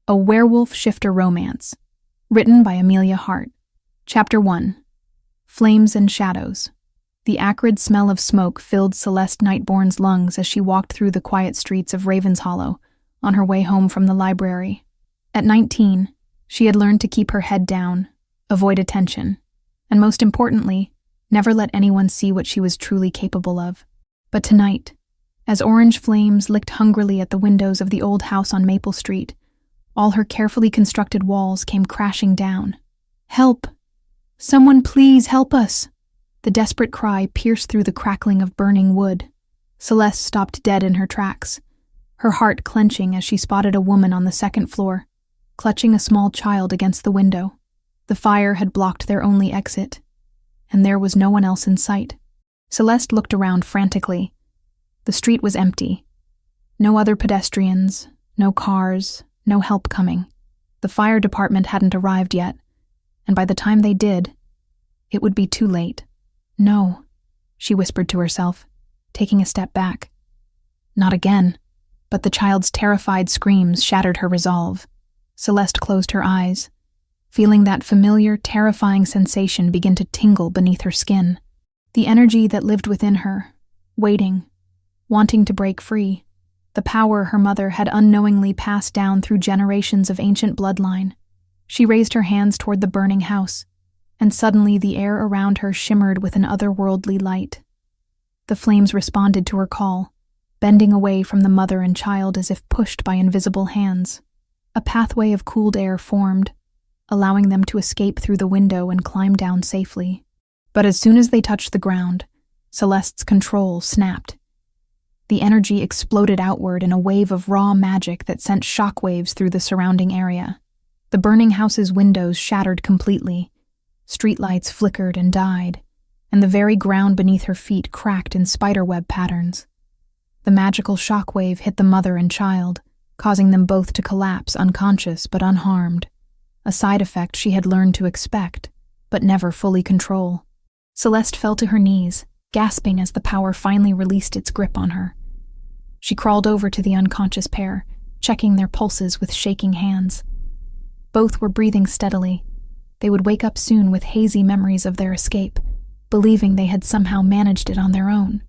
A Werewolf Shifter Romance. Written by Amelia Hart. Chapter 1. Flames and Shadows. The acrid smell of smoke filled Celeste Nightborn's lungs as she walked through the quiet streets of Ravenshollow on her way home from the library. At 19, she had learned to keep her head down, avoid attention, and most importantly, never let anyone see what she was truly capable of. But tonight, as orange flames licked hungrily at the windows of the old house on Maple Street, all her carefully constructed walls came crashing down. "Help! Someone please help us!" The desperate cry pierced through the crackling of burning wood. Celeste stopped dead in her tracks, her heart clenching as she spotted a woman on the second floor, clutching a small child against the window. The fire had blocked their only exit, and there was no one else in sight. Celeste looked around frantically. The street was empty. No other pedestrians, no cars, no help coming. The fire department hadn't arrived yet, and by the time they did, it would be too late. "No," she whispered to herself, taking a step back. Not again. But the child's terrified screams shattered her resolve. Celeste closed her eyes, feeling that familiar, terrifying sensation begin to tingle beneath her skin. The energy that lived within her, waiting, wanting to break free. The power her mother had unknowingly passed down through generations of ancient bloodline. She raised her hands toward the burning house, and suddenly the air around her shimmered with an otherworldly light. The flames responded to her call, bending away from the mother and child as if pushed by invisible hands. A pathway of cooled air formed, allowing them to escape through the window and climb down safely. But as soon as they touched the ground, Celeste's control snapped. The energy exploded outward in a wave of raw magic that sent shockwaves through the surrounding area. The burning house's windows shattered completely. Streetlights flickered and died, and the very ground beneath her feet cracked in spiderweb patterns. The magical shockwave hit the mother and child, causing them both to collapse unconscious but unharmed, a side effect she had learned to expect, but never fully control. Celeste fell to her knees, gasping as the power finally released its grip on her. She crawled over to the unconscious pair, checking their pulses with shaking hands. Both were breathing steadily. They would wake up soon with hazy memories of their escape, believing they had somehow managed it on their own.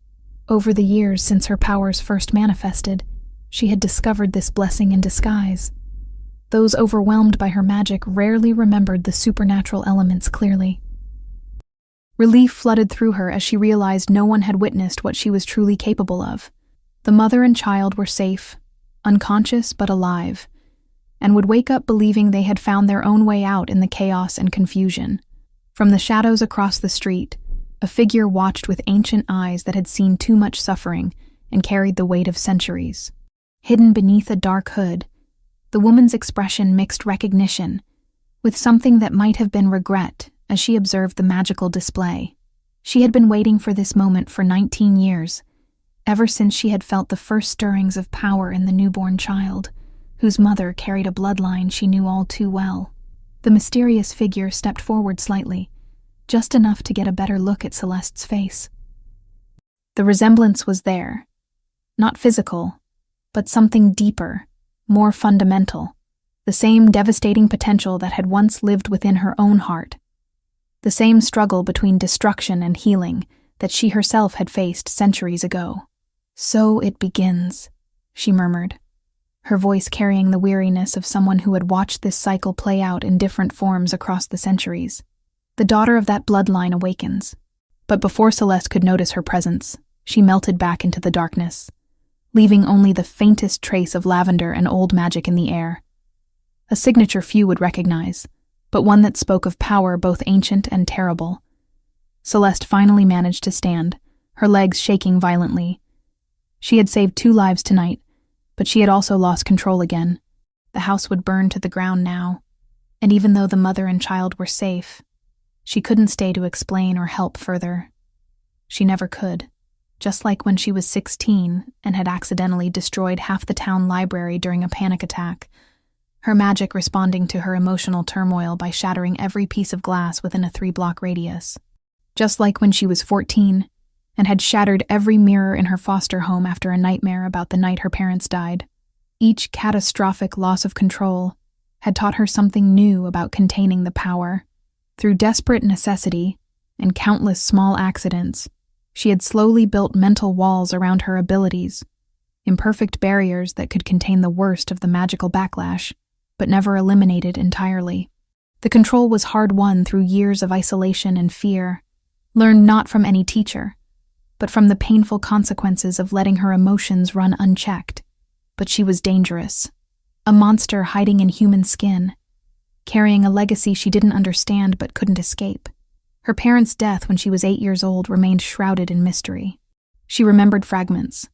Over the years since her powers first manifested, she had discovered this blessing in disguise. Those overwhelmed by her magic rarely remembered the supernatural elements clearly. Relief flooded through her as she realized no one had witnessed what she was truly capable of. The mother and child were safe, unconscious but alive, and would wake up believing they had found their own way out in the chaos and confusion. From the shadows across the street, a figure watched with ancient eyes that had seen too much suffering and carried the weight of centuries. Hidden beneath a dark hood, the woman's expression mixed recognition with something that might have been regret as she observed the magical display. She had been waiting for this moment for 19 years, ever since she had felt the first stirrings of power in the newborn child, whose mother carried a bloodline she knew all too well. The mysterious figure stepped forward slightly, just enough to get a better look at Celeste's face. The resemblance was there, not physical, but something deeper, more fundamental, the same devastating potential that had once lived within her own heart. The same struggle between destruction and healing that she herself had faced centuries ago. "So it begins," she murmured, her voice carrying the weariness of someone who had watched this cycle play out in different forms across the centuries. The daughter of that bloodline awakens. But before Celeste could notice her presence, she melted back into the darkness, leaving only the faintest trace of lavender and old magic in the air. A signature few would recognize, but one that spoke of power both ancient and terrible. Celeste finally managed to stand, her legs shaking violently. She had saved 2 lives tonight, but she had also lost control again. The house would burn to the ground now, and even though the mother and child were safe, she couldn't stay to explain or help further. She never could, just like when she was 16 and had accidentally destroyed half the town library during a panic attack, her magic responding to her emotional turmoil by shattering every piece of glass within a 3-block radius. Just like when she was 14 and had shattered every mirror in her foster home after a nightmare about the night her parents died. Each catastrophic loss of control had taught her something new about containing the power. Through desperate necessity and countless small accidents, she had slowly built mental walls around her abilities, imperfect barriers that could contain the worst of the magical backlash, but never eliminated entirely. The control was hard-won through years of isolation and fear, learned not from any teacher, but from the painful consequences of letting her emotions run unchecked. But she was dangerous, a monster hiding in human skin, carrying a legacy she didn't understand but couldn't escape. Her parents' death when she was 8 years old remained shrouded in mystery. She remembered fragments,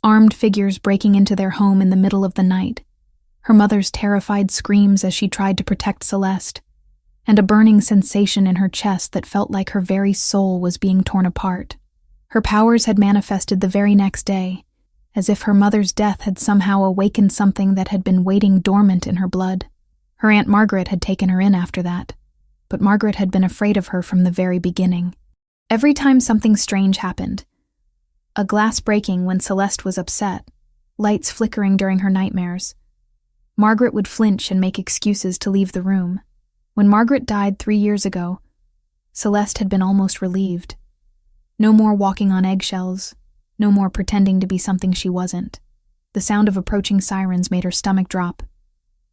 armed figures breaking into their home in the middle of the night, her mother's terrified screams as she tried to protect Celeste, and a burning sensation in her chest that felt like her very soul was being torn apart. Her powers had manifested the very next day, as if her mother's death had somehow awakened something that had been waiting dormant in her blood. Her Aunt Margaret had taken her in after that, but Margaret had been afraid of her from the very beginning. Every time something strange happened, a glass breaking when Celeste was upset, lights flickering during her nightmares, Margaret would flinch and make excuses to leave the room. When Margaret died 3 years ago, Celeste had been almost relieved. No more walking on eggshells, no more pretending to be something she wasn't. The sound of approaching sirens made her stomach drop.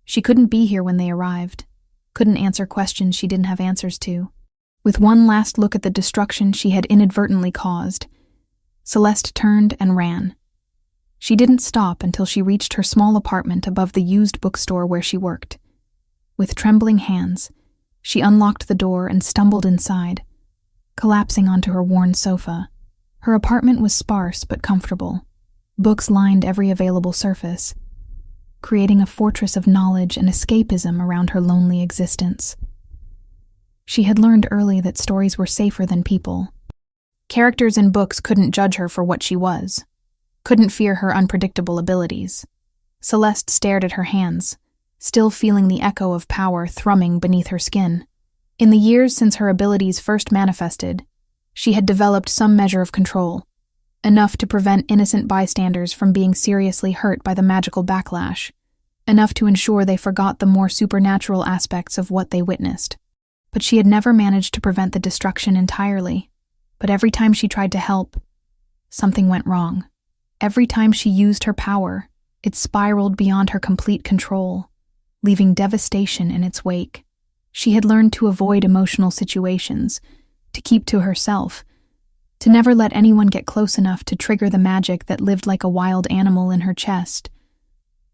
She couldn't be here when they arrived, couldn't answer questions she didn't have answers to. With one last look at the destruction she had inadvertently caused, Celeste turned and ran. She didn't stop until she reached her small apartment above the used bookstore where she worked. With trembling hands, she unlocked the door and stumbled inside, collapsing onto her worn sofa. Her apartment was sparse but comfortable. Books lined every available surface, creating a fortress of knowledge and escapism around her lonely existence. She had learned early that stories were safer than people. Characters in books couldn't judge her for what she was, couldn't fear her unpredictable abilities. Celeste stared at her hands, still feeling the echo of power thrumming beneath her skin. In the years since her abilities first manifested, she had developed some measure of control, enough to prevent innocent bystanders from being seriously hurt by the magical backlash, enough to ensure they forgot the more supernatural aspects of what they witnessed. But she had never managed to prevent the destruction entirely. But every time she tried to help, something went wrong. Every time she used her power, it spiraled beyond her complete control, leaving devastation in its wake. She had learned to avoid emotional situations, to keep to herself, to never let anyone get close enough to trigger the magic that lived like a wild animal in her chest.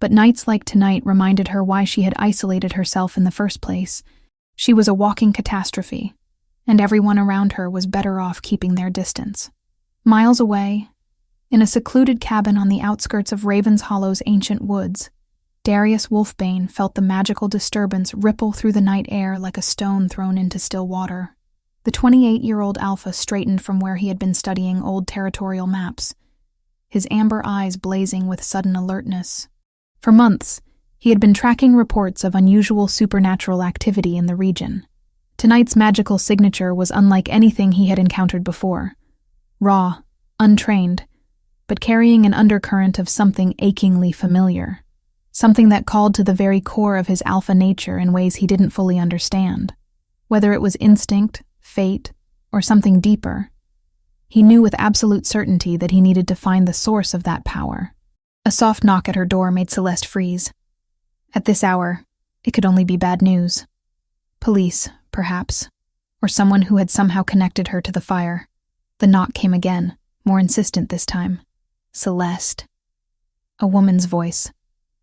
But nights like tonight reminded her why she had isolated herself in the first place. She was a walking catastrophe, and everyone around her was better off keeping their distance. Miles away, in a secluded cabin on the outskirts of Raven's Hollow's ancient woods, Darius Wolfbane felt the magical disturbance ripple through the night air like a stone thrown into still water. The 28-year-old alpha straightened from where he had been studying old territorial maps, his amber eyes blazing with sudden alertness. For months, he had been tracking reports of unusual supernatural activity in the region. Tonight's magical signature was unlike anything he had encountered before. Raw, untrained, but carrying an undercurrent of something achingly familiar. Something that called to the very core of his alpha nature in ways he didn't fully understand. Whether it was instinct, fate, or something deeper, he knew with absolute certainty that he needed to find the source of that power. A soft knock at her door made Celeste freeze. At this hour, it could only be bad news. Police, perhaps, or someone who had somehow connected her to the fire. The knock came again, more insistent this time. Celeste. A woman's voice.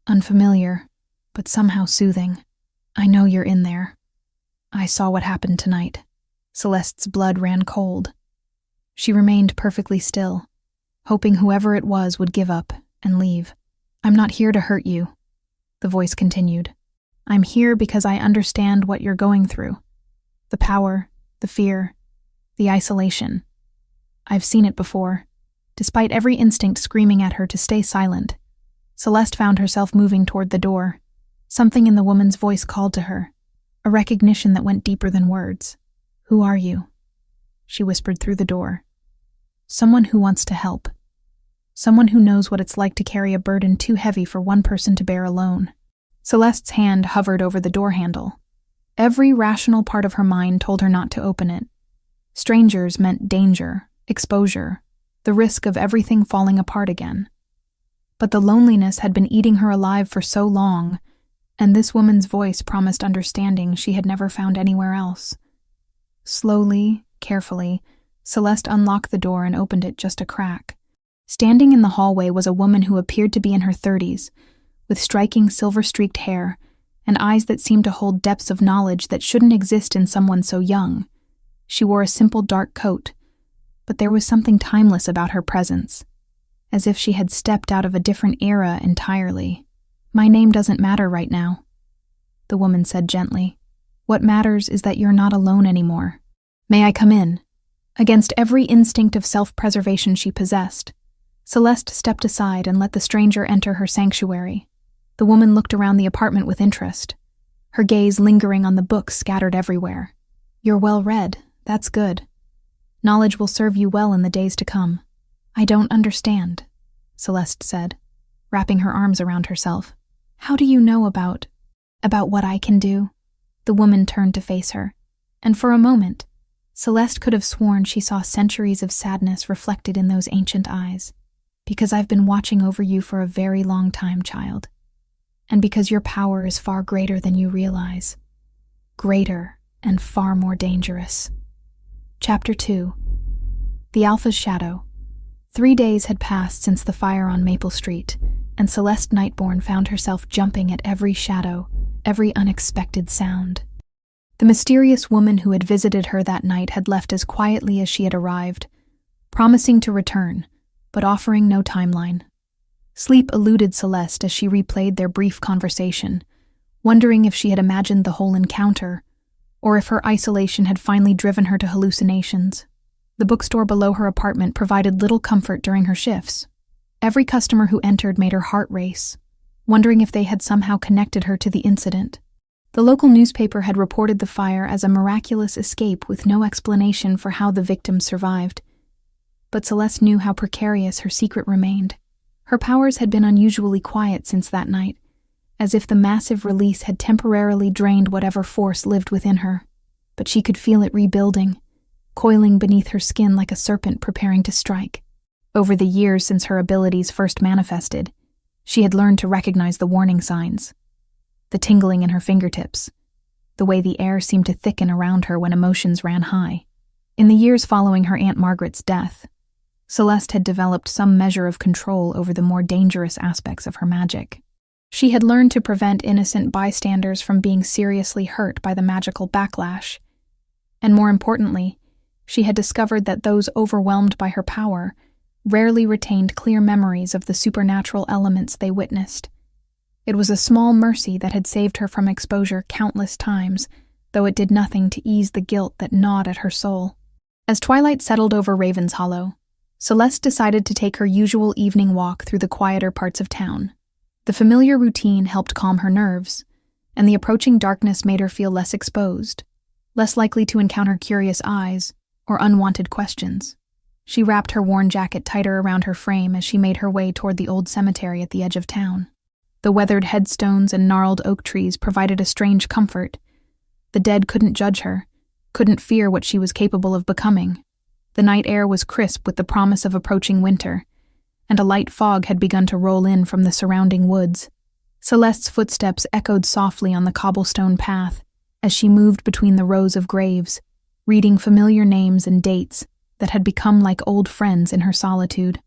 Unfamiliar, but somehow soothing. I know you're in there. I saw what happened tonight. Celeste's blood ran cold. She remained perfectly still, hoping whoever it was would give up and leave. I'm not here to hurt you, the voice continued. I'm here because I understand what you're going through. The power, the fear, the isolation. I've seen it before. Despite every instinct screaming at her to stay silent, Celeste found herself moving toward the door. Something in the woman's voice called to her, a recognition that went deeper than words. Who are you? She whispered through the door. Someone who wants to help. Someone who knows what it's like to carry a burden too heavy for one person to bear alone. Celeste's hand hovered over the door handle. Every rational part of her mind told her not to open it. Strangers meant danger, exposure, the risk of everything falling apart again. But the loneliness had been eating her alive for so long, and this woman's voice promised understanding she had never found anywhere else. Slowly, carefully, Celeste unlocked the door and opened it just a crack. Standing in the hallway was a woman who appeared to be in her 30s, with striking silver-streaked hair and eyes that seemed to hold depths of knowledge that shouldn't exist in someone so young. She wore a simple dark coat, but there was something timeless about her presence, as if she had stepped out of a different era entirely. "My name doesn't matter right now," the woman said gently. "What matters is that you're not alone anymore. May I come in?" Against every instinct of self-preservation she possessed, Celeste stepped aside and let the stranger enter her sanctuary. The woman looked around the apartment with interest, her gaze lingering on the books scattered everywhere. "You're well read. That's good. Knowledge will serve you well in the days to come." "I don't understand," Celeste said, wrapping her arms around herself. "How do you know about what I can do?" The woman turned to face her, and for a moment, Celeste could have sworn she saw centuries of sadness reflected in those ancient eyes. "Because I've been watching over you for a very long time, child. And because your power is far greater than you realize. Greater and far more dangerous." Chapter 2. The Alpha's Shadow. 3 days had passed since the fire on Maple Street, and Celeste Nightborn found herself jumping at every shadow, every unexpected sound. The mysterious woman who had visited her that night had left as quietly as she had arrived, promising to return, but offering no timeline. Sleep eluded Celeste as she replayed their brief conversation, wondering if she had imagined the whole encounter, or if her isolation had finally driven her to hallucinations. The bookstore below her apartment provided little comfort during her shifts. Every customer who entered made her heart race, wondering if they had somehow connected her to the incident. The local newspaper had reported the fire as a miraculous escape with no explanation for how the victims survived. But Celeste knew how precarious her secret remained. Her powers had been unusually quiet since that night, as if the massive release had temporarily drained whatever force lived within her. But she could feel it rebuilding, coiling beneath her skin like a serpent preparing to strike. Over the years since her abilities first manifested, she had learned to recognize the warning signs. The tingling in her fingertips, the way the air seemed to thicken around her when emotions ran high. In the years following her Aunt Margaret's death, Celeste had developed some measure of control over the more dangerous aspects of her magic. She had learned to prevent innocent bystanders from being seriously hurt by the magical backlash, and more importantly, she had discovered that those overwhelmed by her power rarely retained clear memories of the supernatural elements they witnessed. It was a small mercy that had saved her from exposure countless times, though it did nothing to ease the guilt that gnawed at her soul. As twilight settled over Raven's Hollow, Celeste decided to take her usual evening walk through the quieter parts of town. The familiar routine helped calm her nerves, and the approaching darkness made her feel less exposed, less likely to encounter curious eyes or unwanted questions. She wrapped her worn jacket tighter around her frame as she made her way toward the old cemetery at the edge of town. The weathered headstones and gnarled oak trees provided a strange comfort. The dead couldn't judge her, couldn't fear what she was capable of becoming. The night air was crisp with the promise of approaching winter, and a light fog had begun to roll in from the surrounding woods. Celeste's footsteps echoed softly on the cobblestone path as she moved between the rows of graves, reading familiar names and dates that had become like old friends in her solitude.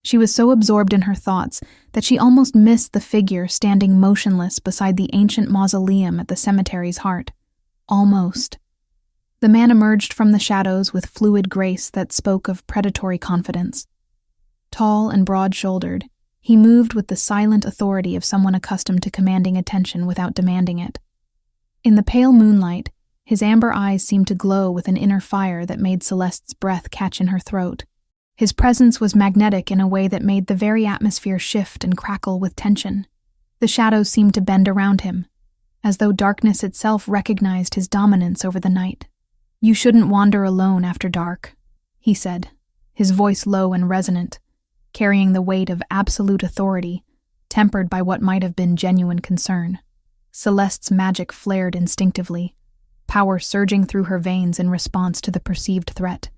She was so absorbed in her thoughts that she almost missed the figure standing motionless beside the ancient mausoleum at the cemetery's heart. Almost. The man emerged from the shadows with fluid grace that spoke of predatory confidence. Tall and broad-shouldered, he moved with the silent authority of someone accustomed to commanding attention without demanding it. In the pale moonlight, his amber eyes seemed to glow with an inner fire that made Celeste's breath catch in her throat. His presence was magnetic in a way that made the very atmosphere shift and crackle with tension. The shadows seemed to bend around him, as though darkness itself recognized his dominance over the night. "You shouldn't wander alone after dark," he said, his voice low and resonant, carrying the weight of absolute authority, tempered by what might have been genuine concern. Celeste's magic flared instinctively, power surging through her veins in response to the perceived threat.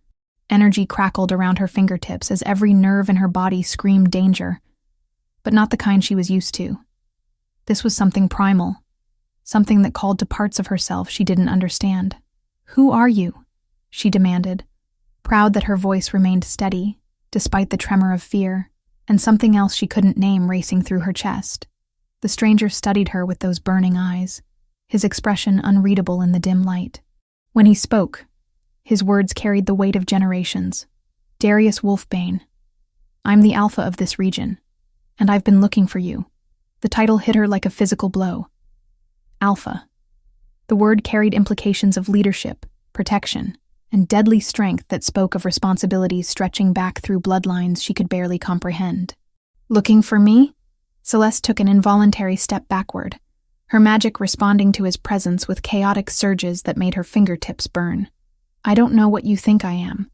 Energy crackled around her fingertips as every nerve in her body screamed danger, but not the kind she was used to. This was something primal, something that called to parts of herself she didn't understand. "Who are you?" she demanded, proud that her voice remained steady, despite the tremor of fear, and something else she couldn't name racing through her chest. The stranger studied her with those burning eyes, his expression unreadable in the dim light. When he spoke, his words carried the weight of generations. "Darius Wolfbane, I'm the alpha of this region, and I've been looking for you." The title hit her like a physical blow. Alpha. The word carried implications of leadership, protection, and deadly strength that spoke of responsibilities stretching back through bloodlines she could barely comprehend. "Looking for me?" Celeste took an involuntary step backward, her magic responding to his presence with chaotic surges that made her fingertips burn. "I don't know what you think I am,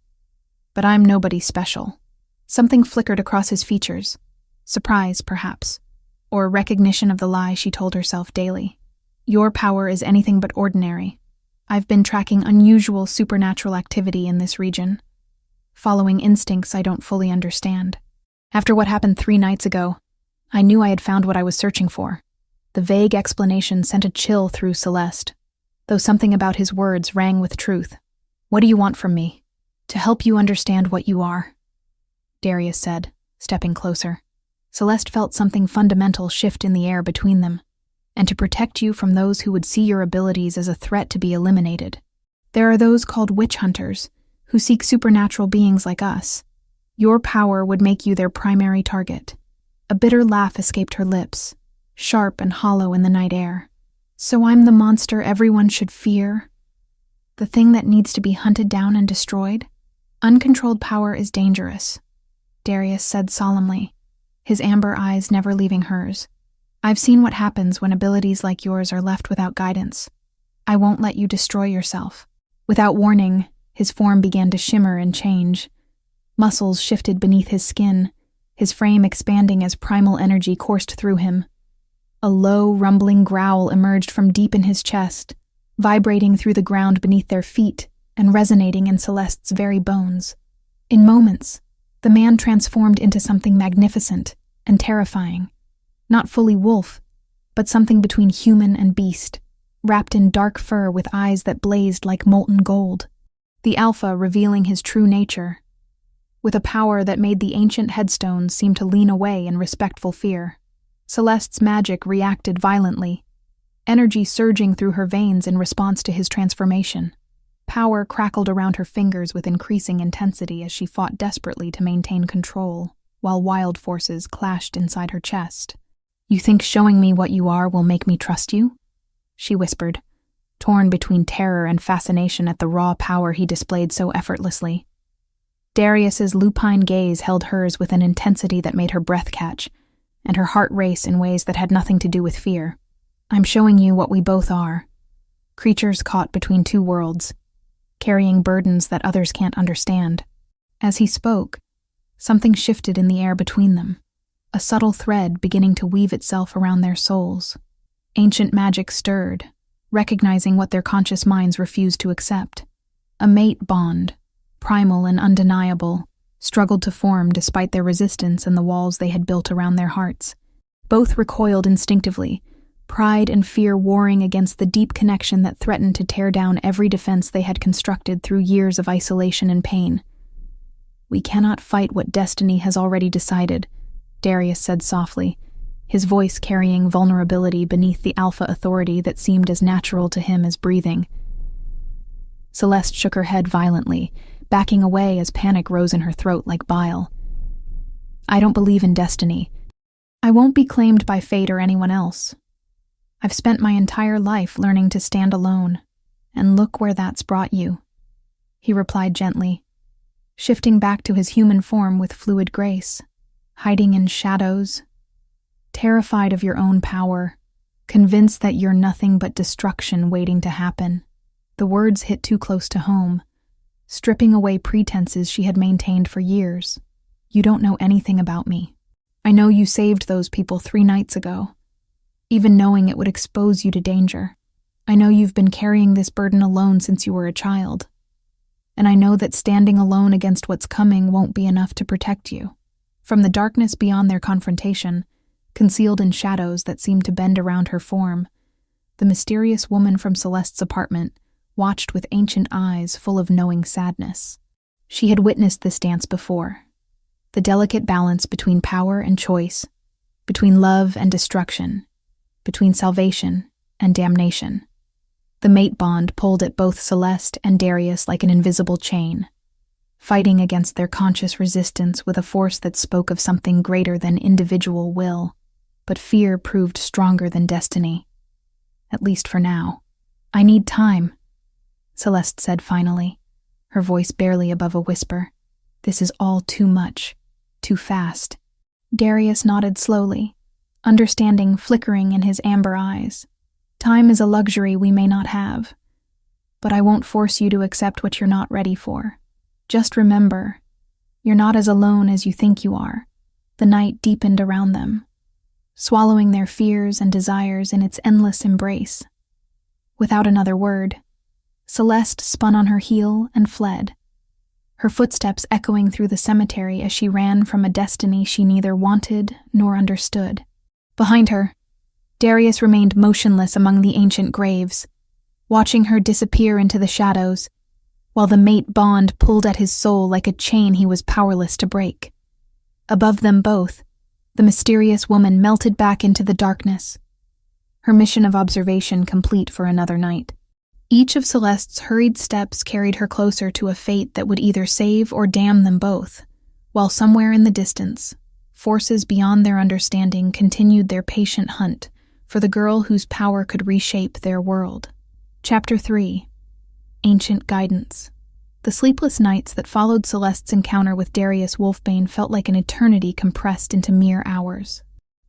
but I'm nobody special." Something flickered across his features. Surprise, perhaps, or recognition of the lie she told herself daily. "Your power is anything but ordinary. I've been tracking unusual supernatural activity in this region, following instincts I don't fully understand. After what happened 3 nights ago, I knew I had found what I was searching for." The vague explanation sent a chill through Celeste, though something about his words rang with truth. "What do you want from me?" "To help you understand what you are," Darius said, stepping closer. Celeste felt something fundamental shift in the air between them, and to protect you from those who would see your abilities as a threat to be eliminated. There are those called witch hunters, who seek supernatural beings like us. Your power would make you their primary target. A bitter laugh escaped her lips, sharp and hollow in the night air. "So I'm the monster everyone should fear? The thing that needs to be hunted down and destroyed?" "Uncontrolled power is dangerous," Darius said solemnly, his amber eyes never leaving hers. "I've seen what happens when abilities like yours are left without guidance. I won't let you destroy yourself." Without warning, his form began to shimmer and change. Muscles shifted beneath his skin, his frame expanding as primal energy coursed through him. A low, rumbling growl emerged from deep in his chest, vibrating through the ground beneath their feet and resonating in Celeste's very bones. In moments, the man transformed into something magnificent and terrifying. Not fully wolf, but something between human and beast, wrapped in dark fur with eyes that blazed like molten gold. The Alpha revealing his true nature, with a power that made the ancient headstones seem to lean away in respectful fear. Celeste's magic reacted violently, energy surging through her veins in response to his transformation. Power crackled around her fingers with increasing intensity as she fought desperately to maintain control, while wild forces clashed inside her chest. "You think showing me what you are will make me trust you?" she whispered, torn between terror and fascination at the raw power he displayed so effortlessly. Darius's lupine gaze held hers with an intensity that made her breath catch, and her heart race in ways that had nothing to do with fear. "I'm showing you what we both are. Creatures caught between 2 worlds, carrying burdens that others can't understand." As he spoke, something shifted in the air between them, a subtle thread beginning to weave itself around their souls. Ancient magic stirred, recognizing what their conscious minds refused to accept. A mate bond, primal and undeniable, struggled to form despite their resistance and the walls they had built around their hearts. Both recoiled instinctively, pride and fear warring against the deep connection that threatened to tear down every defense they had constructed through years of isolation and pain. "We cannot fight what destiny has already decided," Darius said softly, his voice carrying vulnerability beneath the alpha authority that seemed as natural to him as breathing. Celeste shook her head violently, backing away as panic rose in her throat like bile. "I don't believe in destiny. I won't be claimed by fate or anyone else. I've spent my entire life learning to stand alone, and look where that's brought you," he replied gently, shifting back to his human form with fluid grace. "Hiding in shadows, terrified of your own power, convinced that you're nothing but destruction waiting to happen." The words hit too close to home, stripping away pretenses she had maintained for years. "You don't know anything about me. I know you saved those people 3 nights ago. even knowing it would expose you to danger. I know you've been carrying this burden alone since you were a child, and I know that standing alone against what's coming won't be enough to protect you. From the darkness beyond their confrontation, concealed in shadows that seemed to bend around her form, the mysterious woman from Celeste's apartment watched with ancient eyes full of knowing sadness. She had witnessed this dance before, the delicate balance between power and choice, between love and destruction, between salvation and damnation. The mate bond pulled at both Celeste and Darius like an invisible chain, fighting against their conscious resistance with a force that spoke of something greater than individual will, but fear proved stronger than destiny. At least for now. I need time, Celeste said finally, her voice barely above a whisper. This is all too much, too fast. Darius nodded slowly, understanding flickering in his amber eyes. Time is a luxury we may not have, but I won't force you to accept what you're not ready for. Just remember, you're not as alone as you think you are. The night deepened around them, swallowing their fears and desires in its endless embrace. Without another word, Celeste spun on her heel and fled, her footsteps echoing through the cemetery as she ran from a destiny she neither wanted nor understood. Behind her, Darius remained motionless among the ancient graves, watching her disappear into the shadows, while the mate bond pulled at his soul like a chain he was powerless to break. Above them both, the mysterious woman melted back into the darkness, her mission of observation complete for another night. Each of Celeste's hurried steps carried her closer to a fate that would either save or damn them both, while somewhere in the distance, forces beyond their understanding continued their patient hunt for the girl whose power could reshape their world. Chapter 3. Ancient Guidance. The sleepless nights that followed Celeste's encounter with Darius Wolfbane felt like an eternity compressed into mere hours.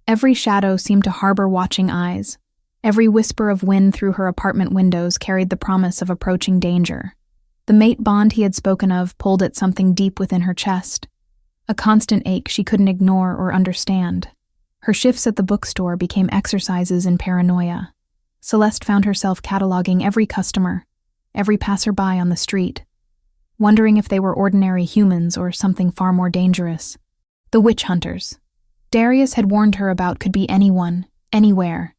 Every shadow seemed to harbor watching eyes. Every whisper of wind through her apartment windows carried the promise of approaching danger. The mate bond he had spoken of pulled at something deep within her chest, a constant ache she couldn't ignore or understand. Her shifts at the bookstore became exercises in paranoia. Celeste found herself cataloging every customer, every passerby on the street, wondering if they were ordinary humans or something far more dangerous. The witch hunters Darius had warned her about could be anyone, anywhere,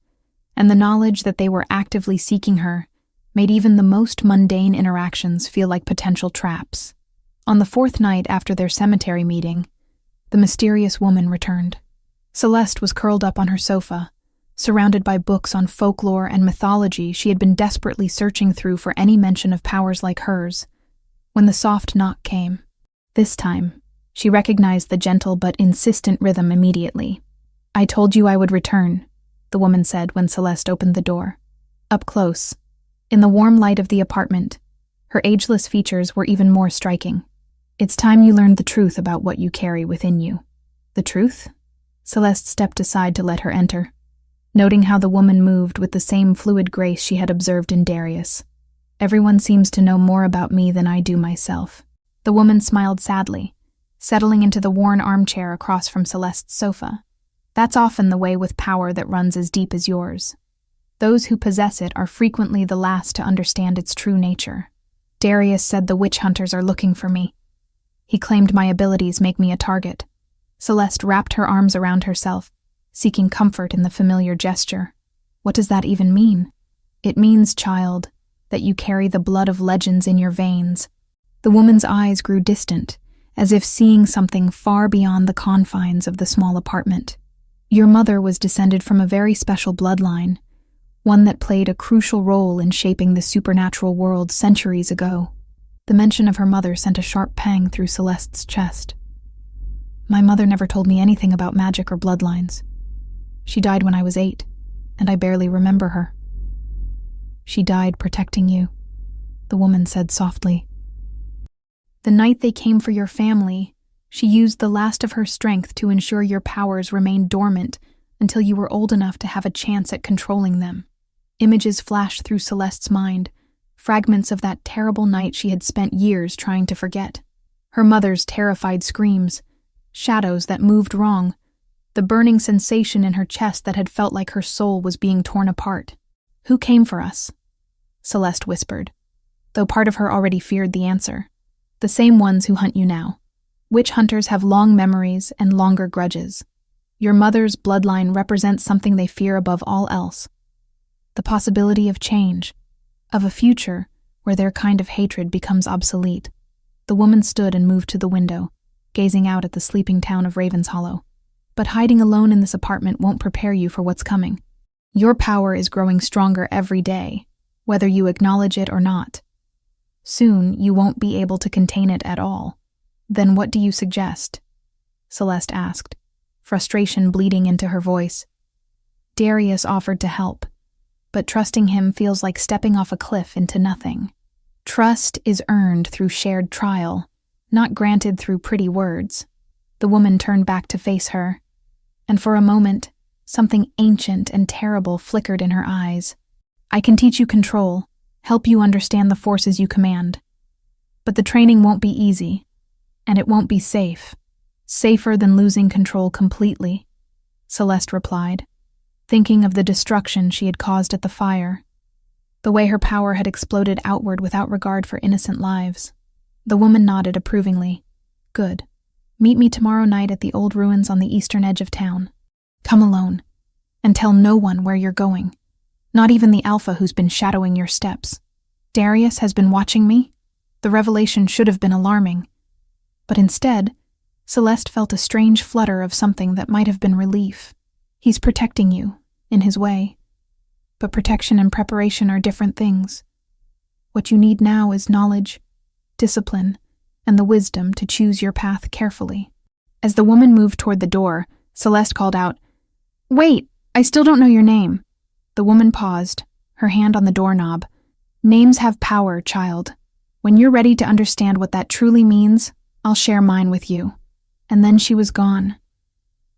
and the knowledge that they were actively seeking her made even the most mundane interactions feel like potential traps. On the fourth night after their cemetery meeting, the mysterious woman returned. Celeste was curled up on her sofa, surrounded by books on folklore and mythology she had been desperately searching through for any mention of powers like hers, when the soft knock came. This time, she recognized the gentle but insistent rhythm immediately. "I told you I would return," the woman said when Celeste opened the door. Up close, in the warm light of the apartment, her ageless features were even more striking. "It's time you learned the truth about what you carry within you." "The truth?" Celeste stepped aside to let her enter, noting how the woman moved with the same fluid grace she had observed in Darius. "Everyone seems to know more about me than I do myself." The woman smiled sadly, settling into the worn armchair across from Celeste's sofa. "That's often the way with power that runs as deep as yours. Those who possess it are frequently the last to understand its true nature. Darius said the witch hunters are looking for me. He claimed my abilities make me a target." Celeste wrapped her arms around herself, seeking comfort in the familiar gesture. "What does that even mean?" "It means, child, that you carry the blood of legends in your veins." The woman's eyes grew distant, as if seeing something far beyond the confines of the small apartment. "Your mother was descended from a very special bloodline, one that played a crucial role in shaping the supernatural world centuries ago." The mention of her mother sent a sharp pang through Celeste's chest. "My mother never told me anything about magic or bloodlines. She died when I was 8, and I barely remember her." "She died protecting you," the woman said softly. "The night they came for your family, she used the last of her strength to ensure your powers remained dormant until you were old enough to have a chance at controlling them." Images flashed through Celeste's mind, fragments of that terrible night she had spent years trying to forget. Her mother's terrified screams, shadows that moved wrong, the burning sensation in her chest that had felt like her soul was being torn apart. "Who came for us?" Celeste whispered, though part of her already feared the answer. "The same ones who hunt you now. Witch hunters have long memories and longer grudges. Your mother's bloodline represents something they fear above all else. The possibility of change, of a future where their kind of hatred becomes obsolete." The woman stood and moved to the window, gazing out at the sleeping town of Ravenshollow. "But hiding alone in this apartment won't prepare you for what's coming. Your power is growing stronger every day, whether you acknowledge it or not. Soon, you won't be able to contain it at all. Then what do you suggest?" Celeste asked, frustration bleeding into her voice. Darius offered to help, but trusting him feels like stepping off a cliff into nothing. Trust is earned through shared trial, not granted through pretty words. The woman turned back to face her, and for a moment, something ancient and terrible flickered in her eyes. "I can teach you control, help you understand the forces you command. But the training won't be easy, and it won't be safe. Safer than losing control completely," Celeste replied, thinking of the destruction she had caused at the fire, the way her power had exploded outward without regard for innocent lives. The woman nodded approvingly. "Good. Meet me tomorrow night at the old ruins on the eastern edge of town. Come alone, and tell no one where you're going, not even the Alpha who's been shadowing your steps. Darius has been watching me." The revelation should have been alarming, but instead, Celeste felt a strange flutter of something that might have been relief. He's protecting you, in his way. But protection and preparation are different things. What you need now is knowledge, discipline, and the wisdom to choose your path carefully. As the woman moved toward the door, Celeste called out, "Wait, I still don't know your name." The woman paused, her hand on the doorknob. "Names have power, child. When you're ready to understand what that truly means, I'll share mine with you." And then she was gone,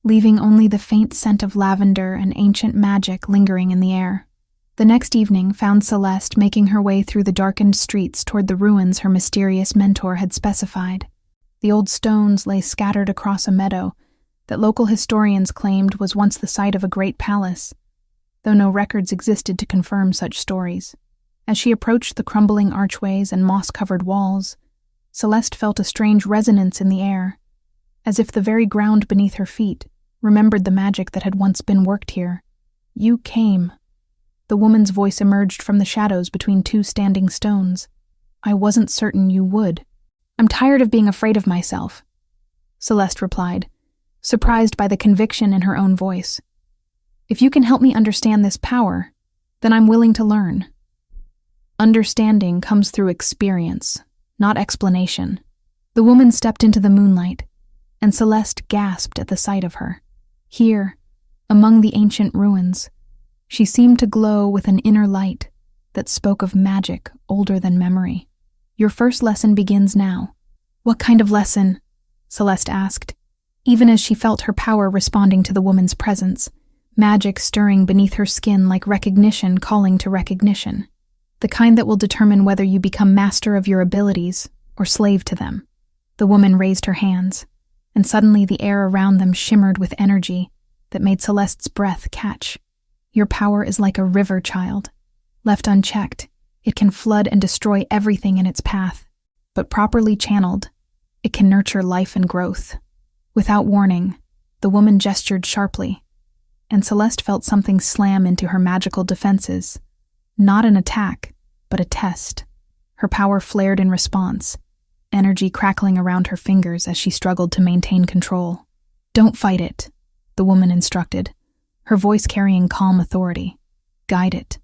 leaving only the faint scent of lavender and ancient magic lingering in the air. The next evening found Celeste making her way through the darkened streets toward the ruins her mysterious mentor had specified. The old stones lay scattered across a meadow that local historians claimed was once the site of a great palace, though no records existed to confirm such stories. As she approached the crumbling archways and moss-covered walls, Celeste felt a strange resonance in the air, as if the very ground beneath her feet remembered the magic that had once been worked here. "You came." The woman's voice emerged from the shadows between two standing stones. "I wasn't certain you would." "I'm tired of being afraid of myself," Celeste replied, surprised by the conviction in her own voice. "If you can help me understand this power, then I'm willing to learn." Understanding comes through experience, not explanation. The woman stepped into the moonlight, and Celeste gasped at the sight of her. Here, among the ancient ruins, she seemed to glow with an inner light that spoke of magic older than memory. "Your first lesson begins now." "What kind of lesson?" Celeste asked, even as she felt her power responding to the woman's presence, magic stirring beneath her skin like recognition calling to recognition. "The kind that will determine whether you become master of your abilities or slave to them." The woman raised her hands, and suddenly the air around them shimmered with energy that made Celeste's breath catch. "Your power is like a river, child. Left unchecked, it can flood and destroy everything in its path, but properly channeled, it can nurture life and growth." Without warning, the woman gestured sharply, and Celeste felt something slam into her magical defenses. Not an attack, but a test. Her power flared in response, energy crackling around her fingers as she struggled to maintain control. "Don't fight it," the woman instructed, her voice carrying calm authority. "Guide it.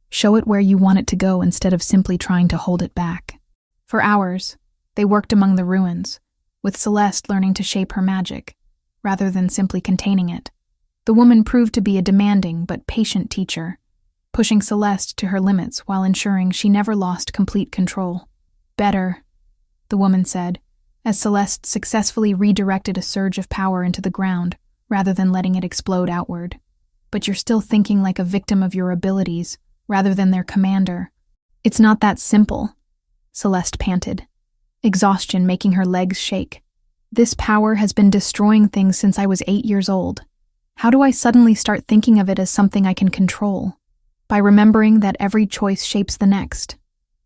Show it where you want it to go instead of simply trying to hold it back." For hours, they worked among the ruins, with Celeste learning to shape her magic, rather than simply containing it. The woman proved to be a demanding but patient teacher, pushing Celeste to her limits while ensuring she never lost complete control. "Better," the woman said, as Celeste successfully redirected a surge of power into the ground rather than letting it explode outward. "But you're still thinking like a victim of your abilities rather than their commander." "It's not that simple," Celeste panted, exhaustion making her legs shake. This power has been destroying things since I was 8 years old. How do I suddenly start thinking of it as something I can control? By remembering that every choice shapes the next.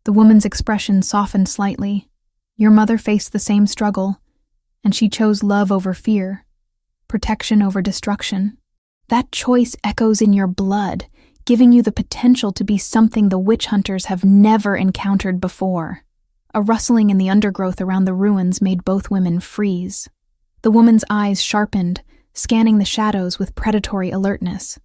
The woman's expression softened slightly. Your mother faced the same struggle, and she chose love over fear, protection over destruction. That choice echoes in your blood, giving you the potential to be something the witch hunters have never encountered before. A rustling in the undergrowth around the ruins made both women freeze. The woman's eyes sharpened, scanning the shadows with predatory alertness.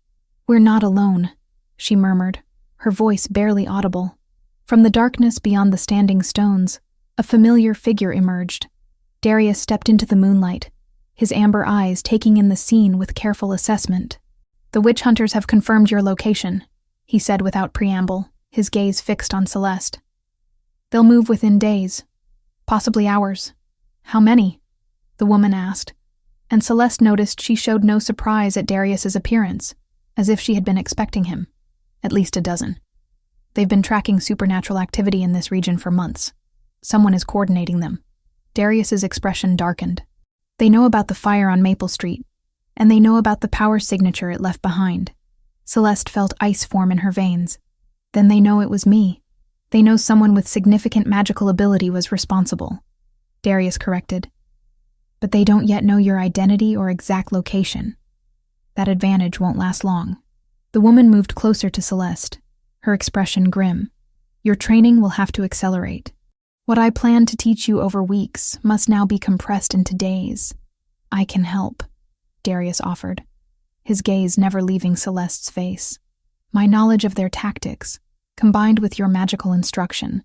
"We're not alone," she murmured, her voice barely audible. From the darkness beyond the standing stones, a familiar figure emerged. Darius stepped into the moonlight, his amber eyes taking in the scene with careful assessment. "The witch hunters have confirmed your location," he said without preamble, his gaze fixed on Celeste. "They'll move within days, possibly hours." "How many?" the woman asked, and Celeste noticed she showed no surprise at Darius's appearance, as if she had been expecting him. "At least a dozen. They've been tracking supernatural activity in this region for months. Someone is coordinating them." Darius's expression darkened. "They know about the fire on Maple Street, and they know about the power signature it left behind." Celeste felt ice form in her veins. "Then they know it was me. They know someone with significant magical ability was responsible," Darius corrected. "But they don't yet know your identity or exact location. That advantage won't last long." The woman moved closer to Celeste, her expression grim. "Your training will have to accelerate. What I planned to teach you over weeks must now be compressed into days." "I can help," Darius offered, his gaze never leaving Celeste's face. "My knowledge of their tactics, combined with your magical instruction,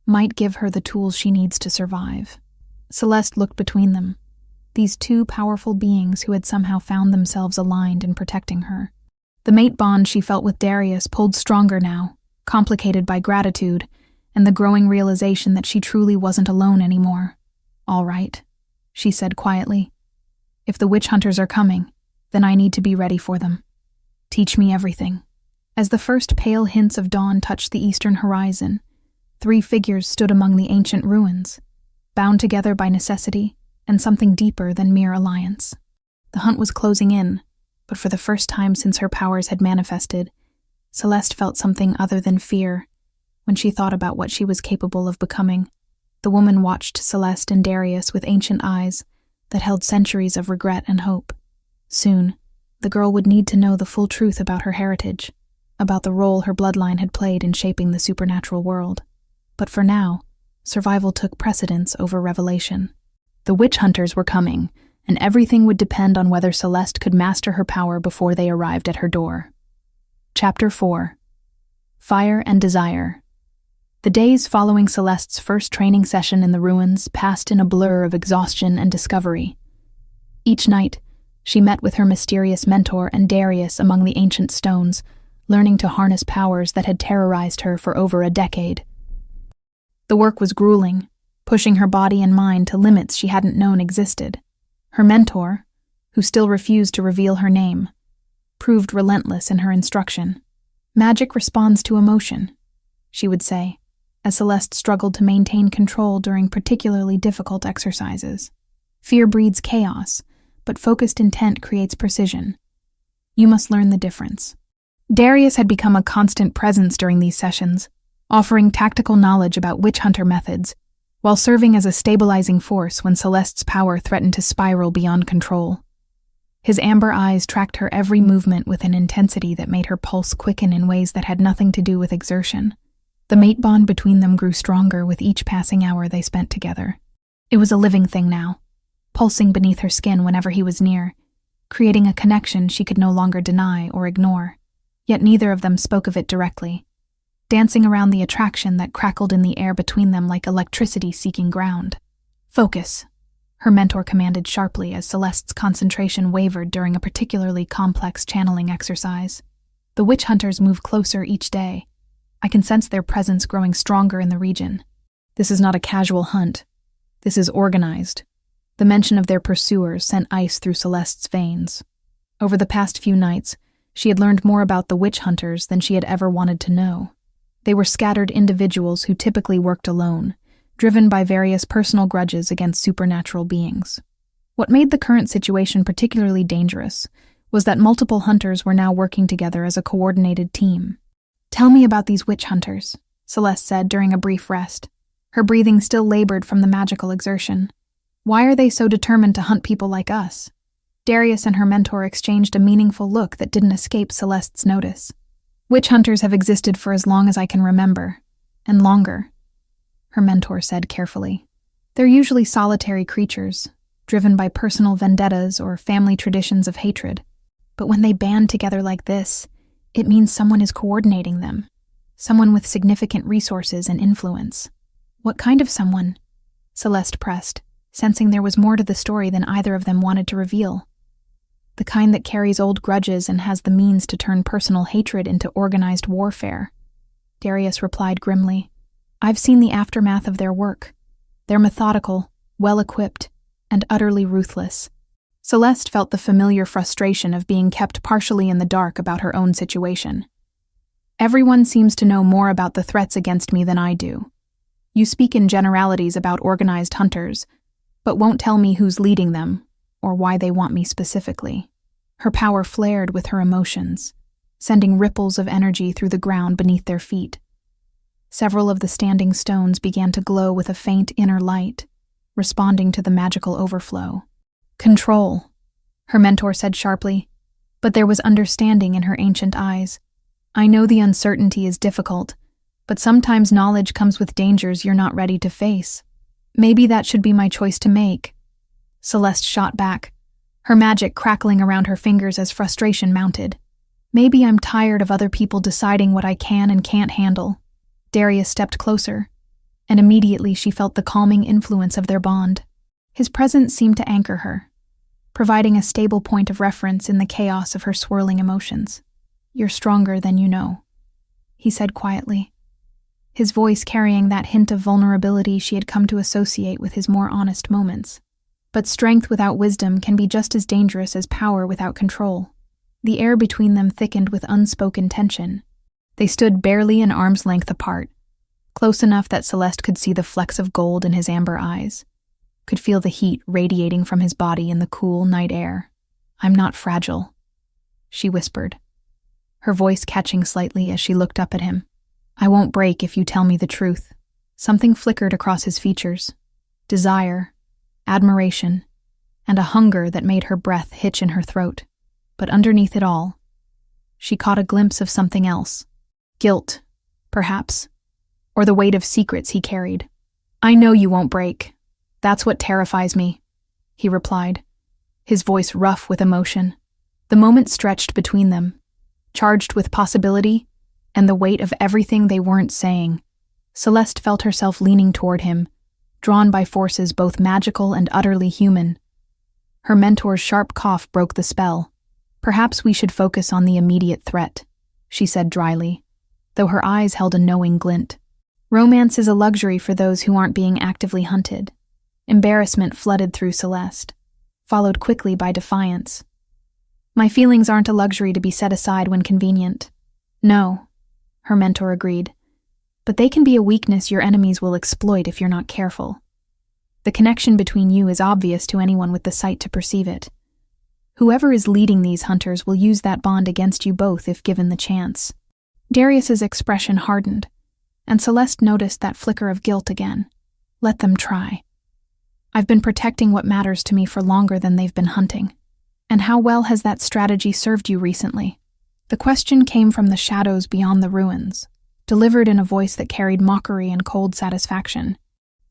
might give her the tools she needs to survive." Celeste looked between them, these two powerful beings who had somehow found themselves aligned in protecting her. The mate bond she felt with Darius pulled stronger now, complicated by gratitude and the growing realization that she truly wasn't alone anymore. "All right," she said quietly. "If the witch hunters are coming, then I need to be ready for them. Teach me everything." As the first pale hints of dawn touched the eastern horizon, 3 figures stood among the ancient ruins, bound together by necessity and something deeper than mere alliance. The hunt was closing in, but for the first time since her powers had manifested, Celeste felt something other than fear when she thought about what she was capable of becoming. The woman watched Celeste and Darius with ancient eyes that held centuries of regret and hope. Soon, the girl would need to know the full truth about her heritage, about the role her bloodline had played in shaping the supernatural world. But for now, survival took precedence over revelation. The witch hunters were coming, and everything would depend on whether Celeste could master her power before they arrived at her door. Chapter 4. Fire and Desire. The days following Celeste's first training session in the ruins passed in a blur of exhaustion and discovery. Each night, she met with her mysterious mentor and Darius among the ancient stones, learning to harness powers that had terrorized her for over a decade. The work was grueling, pushing her body and mind to limits she hadn't known existed. Her mentor, who still refused to reveal her name, proved relentless in her instruction. "Magic responds to emotion," she would say, as Celeste struggled to maintain control during particularly difficult exercises. "Fear breeds chaos, but focused intent creates precision. You must learn the difference." Darius had become a constant presence during these sessions, offering tactical knowledge about witch hunter methods, while serving as a stabilizing force when Celeste's power threatened to spiral beyond control. His amber eyes tracked her every movement with an intensity that made her pulse quicken in ways that had nothing to do with exertion. The mate bond between them grew stronger with each passing hour they spent together. It was a living thing now, pulsing beneath her skin whenever he was near, creating a connection she could no longer deny or ignore. Yet neither of them spoke of it directly, dancing around the attraction that crackled in the air between them like electricity seeking ground. "Focus," her mentor commanded sharply as Celeste's concentration wavered during a particularly complex channeling exercise. "The witch hunters move closer each day. I can sense their presence growing stronger in the region. This is not a casual hunt. This is organized." The mention of their pursuers sent ice through Celeste's veins. Over the past few nights, she had learned more about the witch hunters than she had ever wanted to know. They were scattered individuals who typically worked alone, driven by various personal grudges against supernatural beings. What made the current situation particularly dangerous was that multiple hunters were now working together as a coordinated team. "Tell me about these witch hunters," Celeste said during a brief rest. Her breathing still labored from the magical exertion. "Why are they so determined to hunt people like us?" Darius and her mentor exchanged a meaningful look that didn't escape Celeste's notice. "Witch hunters have existed for as long as I can remember, and longer," her mentor said carefully. "They're usually solitary creatures, driven by personal vendettas or family traditions of hatred. But when they band together like this, it means someone is coordinating them, someone with significant resources and influence." "What kind of someone?" Celeste pressed, sensing there was more to the story than either of them wanted to reveal. "The kind that carries old grudges and has the means to turn personal hatred into organized warfare," Darius replied grimly. "I've seen the aftermath of their work. They're methodical, well-equipped, and utterly ruthless." Celeste felt the familiar frustration of being kept partially in the dark about her own situation. "Everyone seems to know more about the threats against me than I do. You speak in generalities about organized hunters, but won't tell me who's leading them, or why they want me specifically." Her power flared with her emotions, sending ripples of energy through the ground beneath their feet. Several of the standing stones began to glow with a faint inner light, responding to the magical overflow. "Control," her mentor said sharply, but there was understanding in her ancient eyes. "I know the uncertainty is difficult, but sometimes knowledge comes with dangers you're not ready to face. Maybe that should be my choice to make." Celeste shot back, her magic crackling around her fingers as frustration mounted. "Maybe I'm tired of other people deciding what I can and can't handle." Darius stepped closer, and immediately she felt the calming influence of their bond. His presence seemed to anchor her, providing a stable point of reference in the chaos of her swirling emotions. "You're stronger than you know," he said quietly, his voice carrying that hint of vulnerability she had come to associate with his more honest moments. But strength without wisdom can be just as dangerous as power without control. The air between them thickened with unspoken tension. They stood barely an arm's length apart, close enough that Celeste could see the flecks of gold in his amber eyes, could feel the heat radiating from his body in the cool night air. "I'm not fragile," she whispered, her voice catching slightly as she looked up at him. "I won't break if you tell me the truth." Something flickered across his features. Desire, admiration, and a hunger that made her breath hitch in her throat. But underneath it all, she caught a glimpse of something else. Guilt, perhaps, or the weight of secrets he carried. "I know you won't break. That's what terrifies me," he replied, his voice rough with emotion. The moment stretched between them, charged with possibility and the weight of everything they weren't saying. Celeste felt herself leaning toward him, drawn by forces both magical and utterly human. Her mentor's sharp cough broke the spell. "Perhaps we should focus on the immediate threat," she said dryly, though her eyes held a knowing glint. "Romance is a luxury for those who aren't being actively hunted." Embarrassment flooded through Celeste, followed quickly by defiance. "My feelings aren't a luxury to be set aside when convenient." "No," her mentor agreed, "but they can be a weakness your enemies will exploit if you're not careful. The connection between you is obvious to anyone with the sight to perceive it. Whoever is leading these hunters will use that bond against you both if given the chance." Darius's expression hardened, and Celeste noticed that flicker of guilt again. "Let them try. I've been protecting what matters to me for longer than they've been hunting. And how well has that strategy served you recently?" The question came from the shadows beyond the ruins, delivered in a voice that carried mockery and cold satisfaction.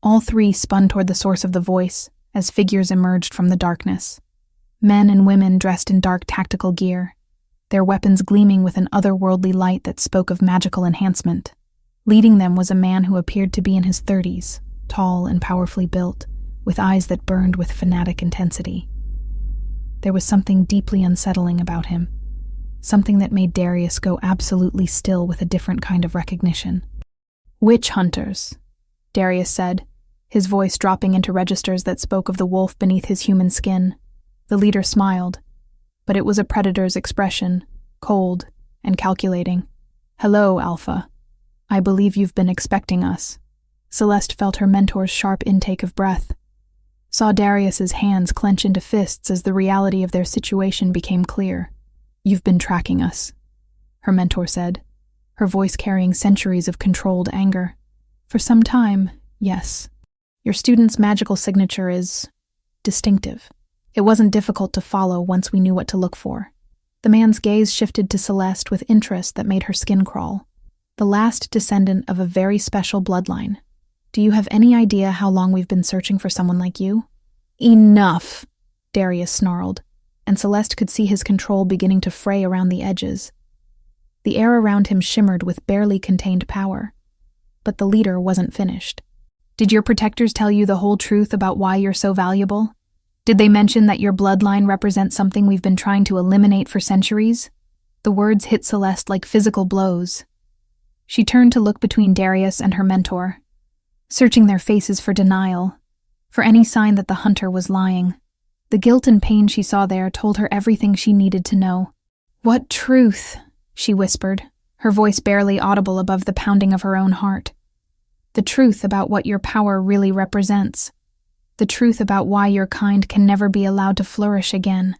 All three spun toward the source of the voice as figures emerged from the darkness. Men and women dressed in dark tactical gear, their weapons gleaming with an otherworldly light that spoke of magical enhancement. Leading them was a man who appeared to be in his 30s, tall and powerfully built, with eyes that burned with fanatic intensity. There was something deeply unsettling about him, something that made Darius go absolutely still with a different kind of recognition. "Witch hunters," Darius said, his voice dropping into registers that spoke of the wolf beneath his human skin. The leader smiled, but it was a predator's expression, cold and calculating. "Hello, Alpha. I believe you've been expecting us." Celeste felt her mentor's sharp intake of breath. saw Darius's hands clench into fists as the reality of their situation became clear. "You've been tracking us," her mentor said, her voice carrying centuries of controlled anger. "For some time, yes. Your student's magical signature is distinctive. It wasn't difficult to follow once we knew what to look for." The man's gaze shifted to Celeste with interest that made her skin crawl. "The last descendant of a very special bloodline. Do you have any idea how long we've been searching for someone like you?" "Enough," Darius snarled, and Celeste could see his control beginning to fray around the edges. The air around him shimmered with barely contained power. But the leader wasn't finished. "Did your protectors tell you the whole truth about why you're so valuable? Did they mention that your bloodline represents something we've been trying to eliminate for centuries?" The words hit Celeste like physical blows. She turned to look between Darius and her mentor, searching their faces for denial, for any sign that the hunter was lying. The guilt and pain she saw there told her everything she needed to know. "What truth?" she whispered, her voice barely audible above the pounding of her own heart. "The truth about what your power really represents. The truth about why your kind can never be allowed to flourish again."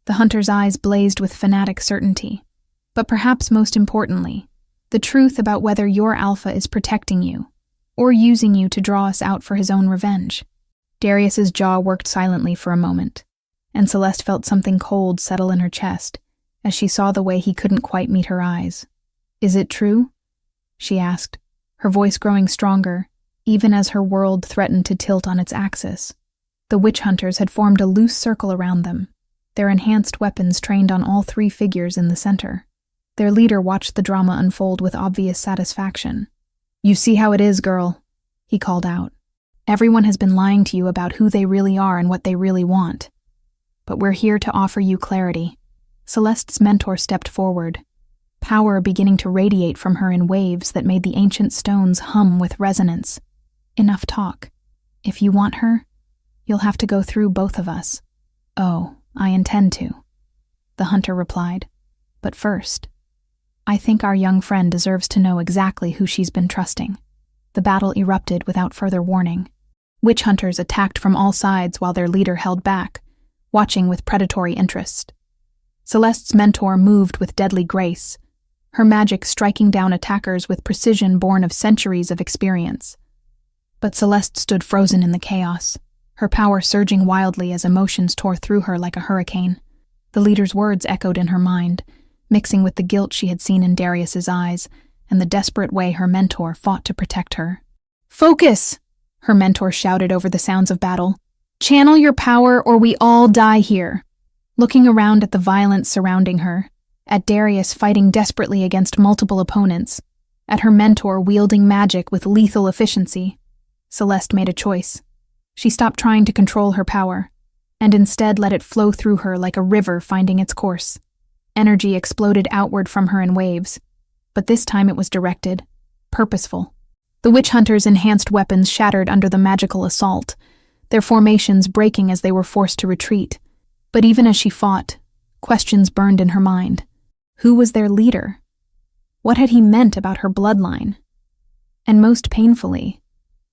The hunter's eyes blazed with fanatic certainty. "But perhaps most importantly, the truth about whether your alpha is protecting you, or using you to draw us out for his own revenge." Darius's jaw worked silently for a moment, and Celeste felt something cold settle in her chest as she saw the way he couldn't quite meet her eyes. "Is it true?" she asked, her voice growing stronger, even as her world threatened to tilt on its axis. The witch hunters had formed a loose circle around them, their enhanced weapons trained on all three figures in the center. Their leader watched the drama unfold with obvious satisfaction. "You see how it is, girl," he called out. "Everyone has been lying to you about who they really are and what they really want. But we're here to offer you clarity." Celeste's mentor stepped forward, power beginning to radiate from her in waves that made the ancient stones hum with resonance. "Enough talk. If you want her, you'll have to go through both of us." "Oh, I intend to," the hunter replied. "But first, I think our young friend deserves to know exactly who she's been trusting." The battle erupted without further warning. Witch hunters attacked from all sides while their leader held back, watching with predatory interest. Celeste's mentor moved with deadly grace, her magic striking down attackers with precision born of centuries of experience. But Celeste stood frozen in the chaos, her power surging wildly as emotions tore through her like a hurricane. The leader's words echoed in her mind, mixing with the guilt she had seen in Darius's eyes and the desperate way her mentor fought to protect her. "Focus!" her mentor shouted over the sounds of battle. "Channel your power or we all die here." Looking around at the violence surrounding her, at Darius fighting desperately against multiple opponents, at her mentor wielding magic with lethal efficiency, Celeste made a choice. She stopped trying to control her power, and instead let it flow through her like a river finding its course. Energy exploded outward from her in waves, but this time it was directed, purposeful. The witch hunters' enhanced weapons shattered under the magical assault, their formations breaking as they were forced to retreat. But even as she fought, questions burned in her mind. Who was their leader? What had he meant about her bloodline? And most painfully,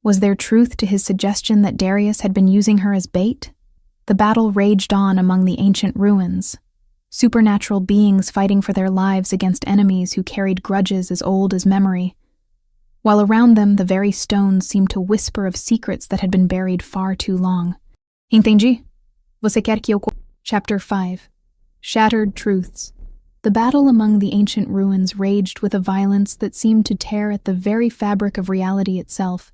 was there truth to his suggestion that Darius had been using her as bait? The battle raged on among the ancient ruins, supernatural beings fighting for their lives against enemies who carried grudges as old as memory, while around them the very stones seemed to whisper of secrets that had been buried far too long. Entendi? Você quer que eu... Chapter 5. Shattered Truths. The battle among the ancient ruins raged with a violence that seemed to tear at the very fabric of reality itself.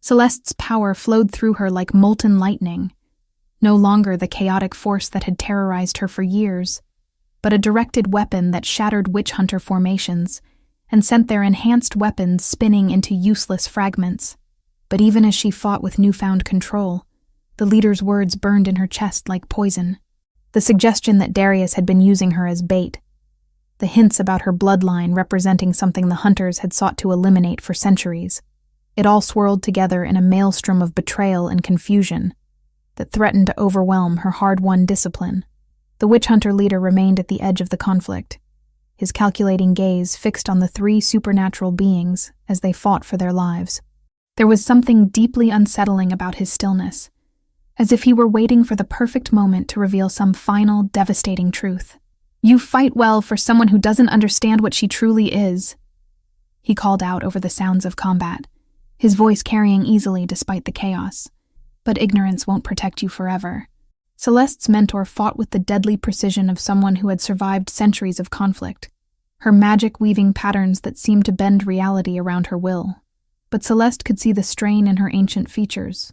Celeste's power flowed through her like molten lightning, no longer the chaotic force that had terrorized her for years, but a directed weapon that shattered witch hunter formations and sent their enhanced weapons spinning into useless fragments. But even as she fought with newfound control, the leader's words burned in her chest like poison. The suggestion that Darius had been using her as bait, the hints about her bloodline representing something the hunters had sought to eliminate for centuries. It all swirled together in a maelstrom of betrayal and confusion that threatened to overwhelm her hard-won discipline. The witch hunter leader remained at the edge of the conflict, his calculating gaze fixed on the three supernatural beings as they fought for their lives. There was something deeply unsettling about his stillness, as if he were waiting for the perfect moment to reveal some final, devastating truth. "You fight well for someone who doesn't understand what she truly is," he called out over the sounds of combat, his voice carrying easily despite the chaos. "But ignorance won't protect you forever." Celeste's mentor fought with the deadly precision of someone who had survived centuries of conflict, her magic weaving patterns that seemed to bend reality around her will. But Celeste could see the strain in her ancient features,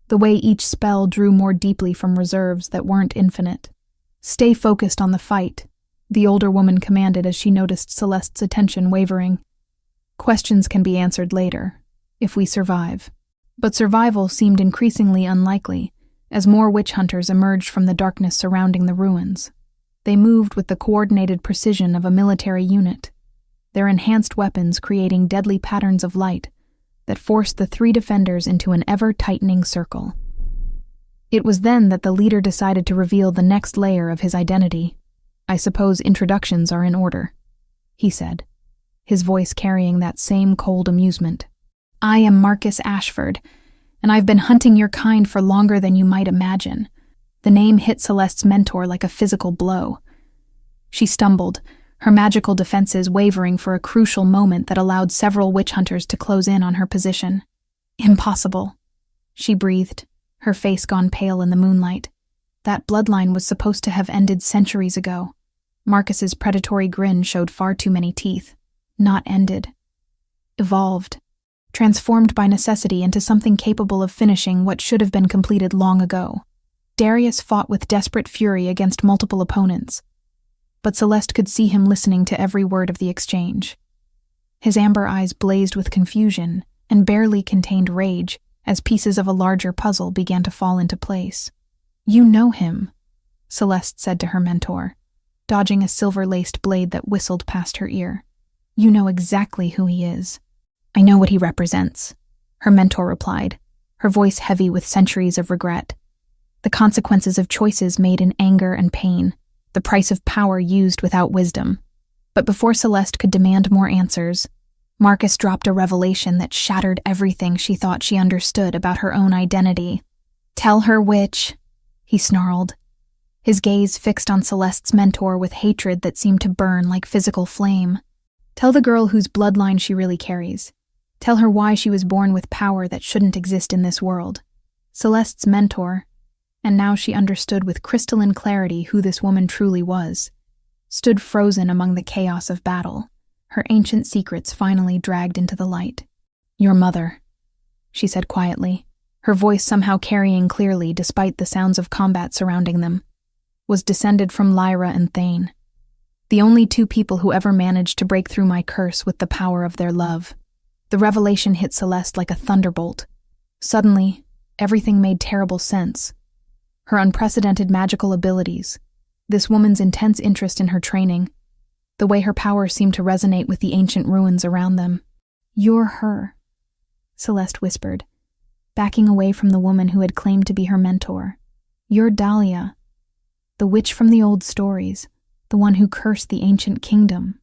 the way each spell drew more deeply from reserves that weren't infinite. "Stay focused on the fight," the older woman commanded as she noticed Celeste's attention wavering. "Questions can be answered later, if we survive." But survival seemed increasingly unlikely as more witch hunters emerged from the darkness surrounding the ruins. They moved with the coordinated precision of a military unit, their enhanced weapons creating deadly patterns of light that forced the three defenders into an ever-tightening circle. It was then that the leader decided to reveal the next layer of his identity. "I suppose introductions are in order," he said, his voice carrying that same cold amusement. "I am Marcus Ashford, and I've been hunting your kind for longer than you might imagine." The name hit Celeste's mentor like a physical blow. She stumbled, her magical defenses wavering for a crucial moment that allowed several witch hunters to close in on her position. "Impossible," she breathed, her face gone pale in the moonlight. That bloodline was supposed to have ended centuries ago. Marcus's predatory grin showed far too many teeth. Not ended. Evolved. Transformed by necessity into something capable of finishing what should have been completed long ago. Darius fought with desperate fury against multiple opponents, but Celeste could see him listening to every word of the exchange. His amber eyes blazed with confusion and barely contained rage as pieces of a larger puzzle began to fall into place. "You know him," Celeste said to her mentor, dodging a silver-laced blade that whistled past her ear. "You know exactly who he is." "I know what he represents," her mentor replied, her voice heavy with centuries of regret. "The consequences of choices made in anger and pain, the price of power used without wisdom." But before Celeste could demand more answers, Marcus dropped a revelation that shattered everything she thought she understood about her own identity. "Tell her which," he snarled, his gaze fixed on Celeste's mentor with hatred that seemed to burn like physical flame. "Tell the girl whose bloodline she really carries. Tell her why she was born with power that shouldn't exist in this world." Celeste's mentor, and now she understood with crystalline clarity who this woman truly was, stood frozen among the chaos of battle, her ancient secrets finally dragged into the light. "Your mother," she said quietly, her voice somehow carrying clearly despite the sounds of combat surrounding them, "was descended from Lyra and Thane, the only two people who ever managed to break through my curse with the power of their love." The revelation hit Celeste like a thunderbolt. Suddenly, everything made terrible sense. Her unprecedented magical abilities, this woman's intense interest in her training, the way her power seemed to resonate with the ancient ruins around them. "You're her," Celeste whispered, backing away from the woman who had claimed to be her mentor. "You're Dahlia, the witch from the old stories, the one who cursed the ancient kingdom."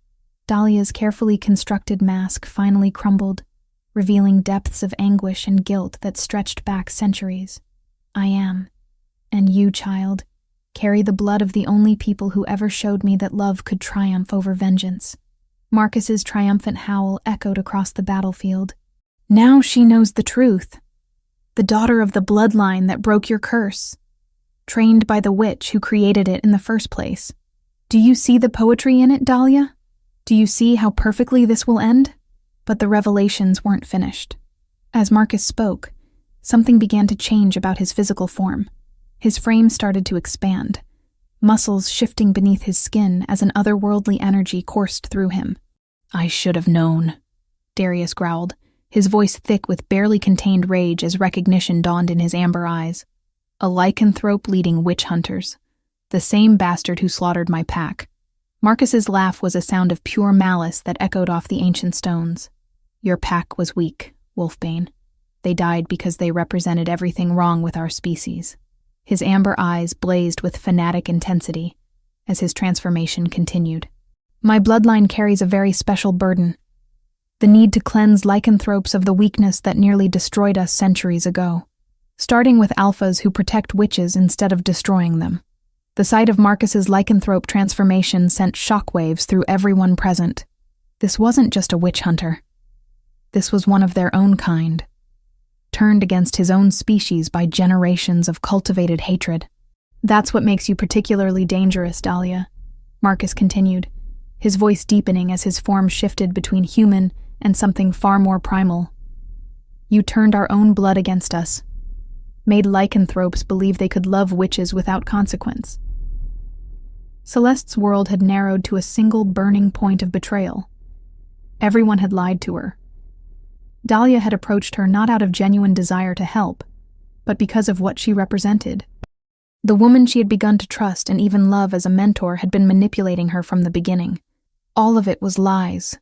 Dahlia's carefully constructed mask finally crumbled, revealing depths of anguish and guilt that stretched back centuries. "I am. And you, child, carry the blood of the only people who ever showed me that love could triumph over vengeance." Marcus's triumphant howl echoed across the battlefield. "Now she knows the truth. The daughter of the bloodline that broke your curse, trained by the witch who created it in the first place. Do you see the poetry in it, Dahlia? Do you see how perfectly this will end?" But the revelations weren't finished. As Marcus spoke, something began to change about his physical form. His frame started to expand, muscles shifting beneath his skin as an otherworldly energy coursed through him. "I should have known," Darius growled, his voice thick with barely contained rage as recognition dawned in his amber eyes. "A lycanthrope leading witch hunters. The same bastard who slaughtered my pack." Marcus's laugh was a sound of pure malice that echoed off the ancient stones. "Your pack was weak, Wolfbane. They died because they represented everything wrong with our species." His amber eyes blazed with fanatic intensity as his transformation continued. "My bloodline carries a very special burden. The need to cleanse lycanthropes of the weakness that nearly destroyed us centuries ago. starting with alphas who protect witches instead of destroying them. The sight of Marcus's lycanthrope transformation sent shockwaves through everyone present. This wasn't just a witch hunter. This was one of their own kind, turned against his own species by generations of cultivated hatred. "That's what makes you particularly dangerous, Dahlia," Marcus continued, his voice deepening as his form shifted between human and something far more primal. "You turned our own blood against us, made lycanthropes believe they could love witches without consequence." Celeste's world had narrowed to a single burning point of betrayal. Everyone had lied to her. Dahlia had approached her not out of genuine desire to help, but because of what she represented. The woman she had begun to trust and even love as a mentor had been manipulating her from the beginning. "All of it was lies,"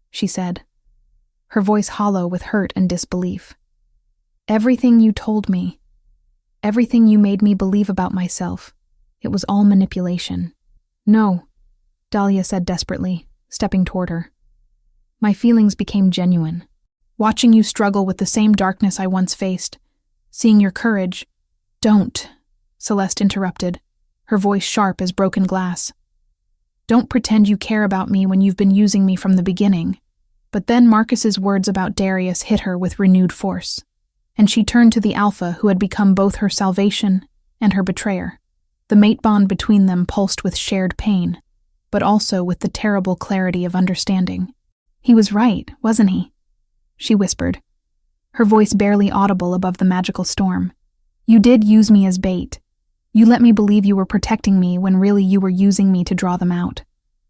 she said, her voice hollow with hurt and disbelief. "Everything you told me, everything you made me believe about myself, it was all manipulation." "No," Dahlia said desperately, stepping toward her. "My feelings became genuine. Watching you struggle with the same darkness I once faced, seeing your courage—" "Don't," Celeste interrupted, her voice sharp as broken glass. "Don't pretend you care about me when you've been using me from the beginning." But then Marcus's words about Darius hit her with renewed force, and she turned to the alpha who had become both her salvation and her betrayer. The mate bond between them pulsed with shared pain, but also with the terrible clarity of understanding. "He was right, wasn't he?" she whispered, her voice barely audible above the magical storm. "You did use me as bait. You let me believe you were protecting me when really you were using me to draw them out."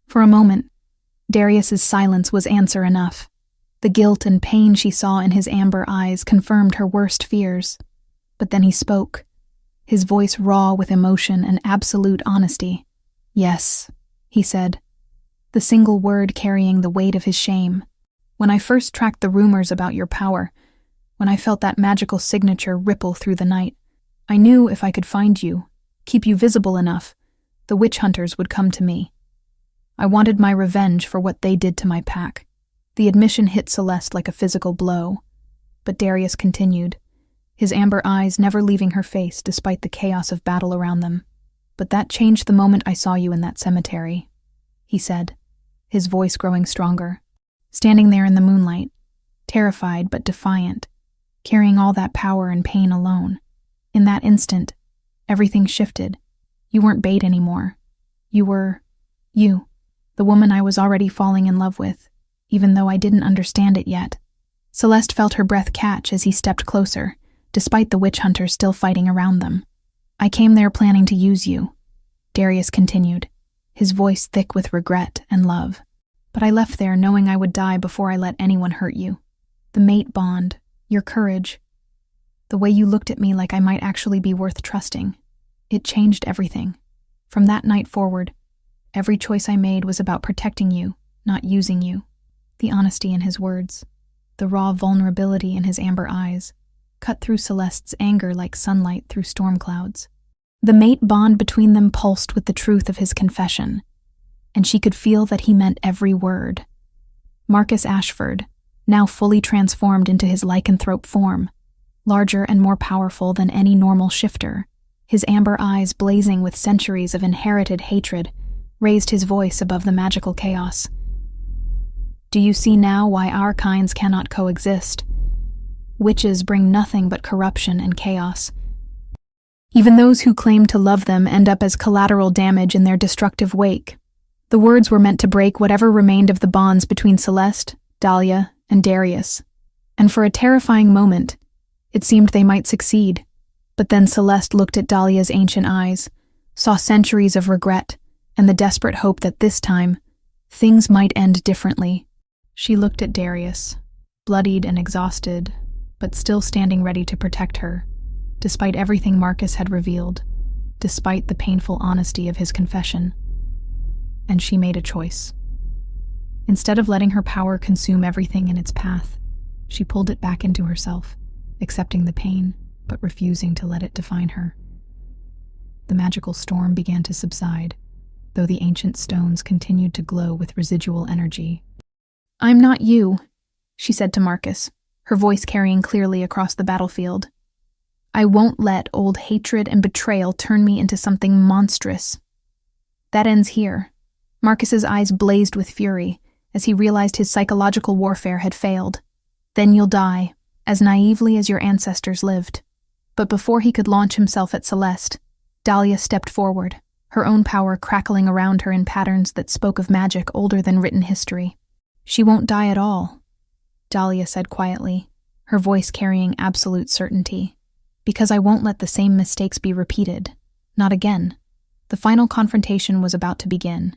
For a moment, Darius's silence was answer enough. The guilt and pain she saw in his amber eyes confirmed her worst fears. But then he spoke, his voice raw with emotion and absolute honesty. "Yes," he said, the single word carrying the weight of his shame. "When I first tracked the rumors about your power, when I felt that magical signature ripple through the night, I knew if I could find you, keep you visible enough, the witch hunters would come to me. I wanted my revenge for what they did to my pack." The admission hit Celeste like a physical blow, but Darius continued, his amber eyes never leaving her face despite the chaos of battle around them. "But that changed the moment I saw you in that cemetery," he said, his voice growing stronger. "Standing there in the moonlight, terrified but defiant, carrying all that power and pain alone. In that instant, everything shifted. You weren't bait anymore. You were you, the woman I was already falling in love with, even though I didn't understand it yet." Celeste felt her breath catch as he stepped closer, despite the witch hunters still fighting around them. "I came there planning to use you," Darius continued, his voice thick with regret and love. "But I left there knowing I would die before I let anyone hurt you. The mate bond, your courage, the way you looked at me like I might actually be worth trusting. It changed everything. From that night forward, every choice I made was about protecting you, not using you." The honesty in his words, the raw vulnerability in his amber eyes, cut through Celeste's anger like sunlight through storm clouds. The mate bond between them pulsed with the truth of his confession, and she could feel that he meant every word. Marcus Ashford, now fully transformed into his lycanthrope form, larger and more powerful than any normal shifter, his amber eyes blazing with centuries of inherited hatred, raised his voice above the magical chaos. "Do you see now why our kinds cannot coexist? Witches bring nothing but corruption and chaos. Even those who claim to love them end up as collateral damage in their destructive wake." The words were meant to break whatever remained of the bonds between Celeste, Dahlia, and Darius, and for a terrifying moment, it seemed they might succeed. But then Celeste looked at Dahlia's ancient eyes, saw centuries of regret, and the desperate hope that this time, things might end differently. She looked at Darius, bloodied and exhausted, but still standing ready to protect her, despite everything Marcus had revealed, despite the painful honesty of his confession. And she made a choice. Instead of letting her power consume everything in its path, she pulled it back into herself, accepting the pain, but refusing to let it define her. The magical storm began to subside, though the ancient stones continued to glow with residual energy. "I'm not you," she said to Marcus, her voice carrying clearly across the battlefield. I won't let old hatred and betrayal turn me into something monstrous. That ends here. Marcus's eyes blazed with fury as he realized his psychological warfare had failed. Then you'll die, as naively as your ancestors lived. But before he could launch himself at Celeste, Dahlia stepped forward, her own power crackling around her in patterns that spoke of magic older than written history. She won't die at all, Dahlia said quietly, her voice carrying absolute certainty. Because I won't let the same mistakes be repeated. Not again. The final confrontation was about to begin,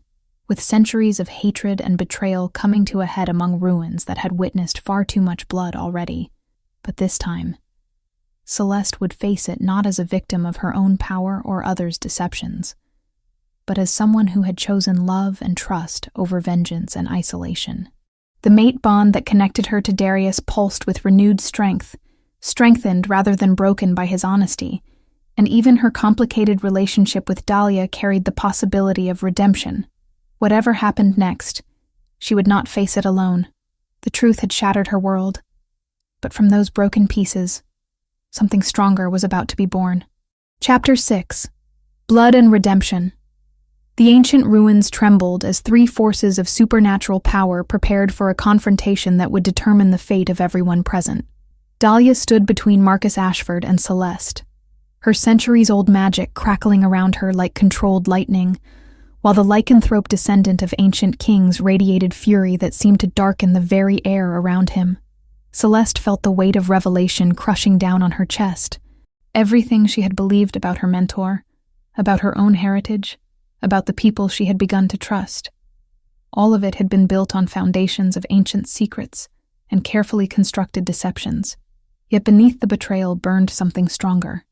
with centuries of hatred and betrayal coming to a head among ruins that had witnessed far too much blood already. But this time, Celeste would face it not as a victim of her own power or others' deceptions, but as someone who had chosen love and trust over vengeance and isolation. The mate bond that connected her to Darius pulsed with renewed strength, strengthened rather than broken by his honesty, and even her complicated relationship with Dahlia carried the possibility of redemption. Whatever happened next, she would not face it alone. The truth had shattered her world, but from those broken pieces, something stronger was about to be born. Chapter 6. Blood and Redemption. The ancient ruins trembled as three forces of supernatural power prepared for a confrontation that would determine the fate of everyone present. Dahlia stood between Marcus Ashford and Celeste, her centuries-old magic crackling around her like controlled lightning, while the lycanthrope descendant of ancient kings radiated fury that seemed to darken the very air around him. Celeste felt the weight of revelation crushing down on her chest. Everything she had believed about her mentor, about her own heritage, about the people she had begun to trust. All of it had been built on foundations of ancient secrets and carefully constructed deceptions. Yet beneath the betrayal burned something stronger.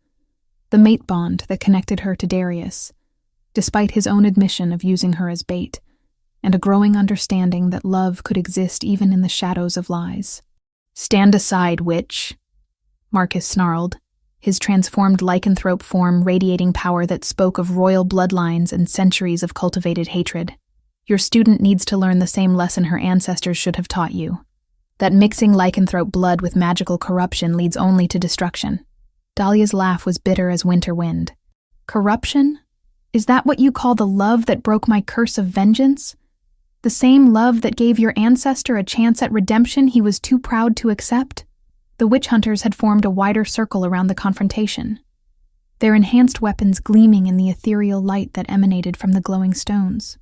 The mate bond that connected her to Darius, despite his own admission of using her as bait, and a growing understanding that love could exist even in the shadows of lies. "Stand aside, witch," Marcus snarled, his transformed lycanthrope form radiating power that spoke of royal bloodlines and centuries of cultivated hatred. "Your student needs to learn the same lesson her ancestors should have taught you. That mixing lycanthrope blood with magical corruption leads only to destruction." Dahlia's laugh was bitter as winter wind. "Corruption? Is that what you call the love that broke my curse of vengeance? The same love that gave your ancestor a chance at redemption he was too proud to accept?" The witch hunters had formed a wider circle around the confrontation, their enhanced weapons gleaming in the ethereal light that emanated from the glowing stones.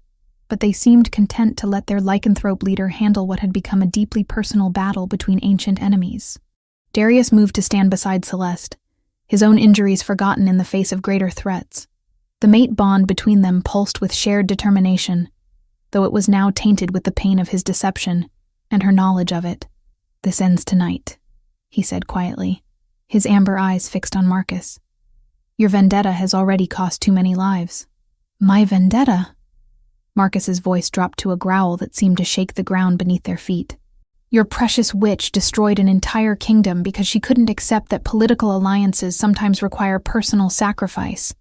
But they seemed content to let their lycanthrope leader handle what had become a deeply personal battle between ancient enemies. Darius moved to stand beside Celeste, his own injuries forgotten in the face of greater threats. The mate bond between them pulsed with shared determination, though it was now tainted with the pain of his deception and her knowledge of it. "This ends tonight," he said quietly, his amber eyes fixed on Marcus. "Your vendetta has already cost too many lives." "My vendetta?" Marcus's voice dropped to a growl that seemed to shake the ground beneath their feet. "Your precious witch destroyed an entire kingdom because she couldn't accept that political alliances sometimes require personal sacrifice.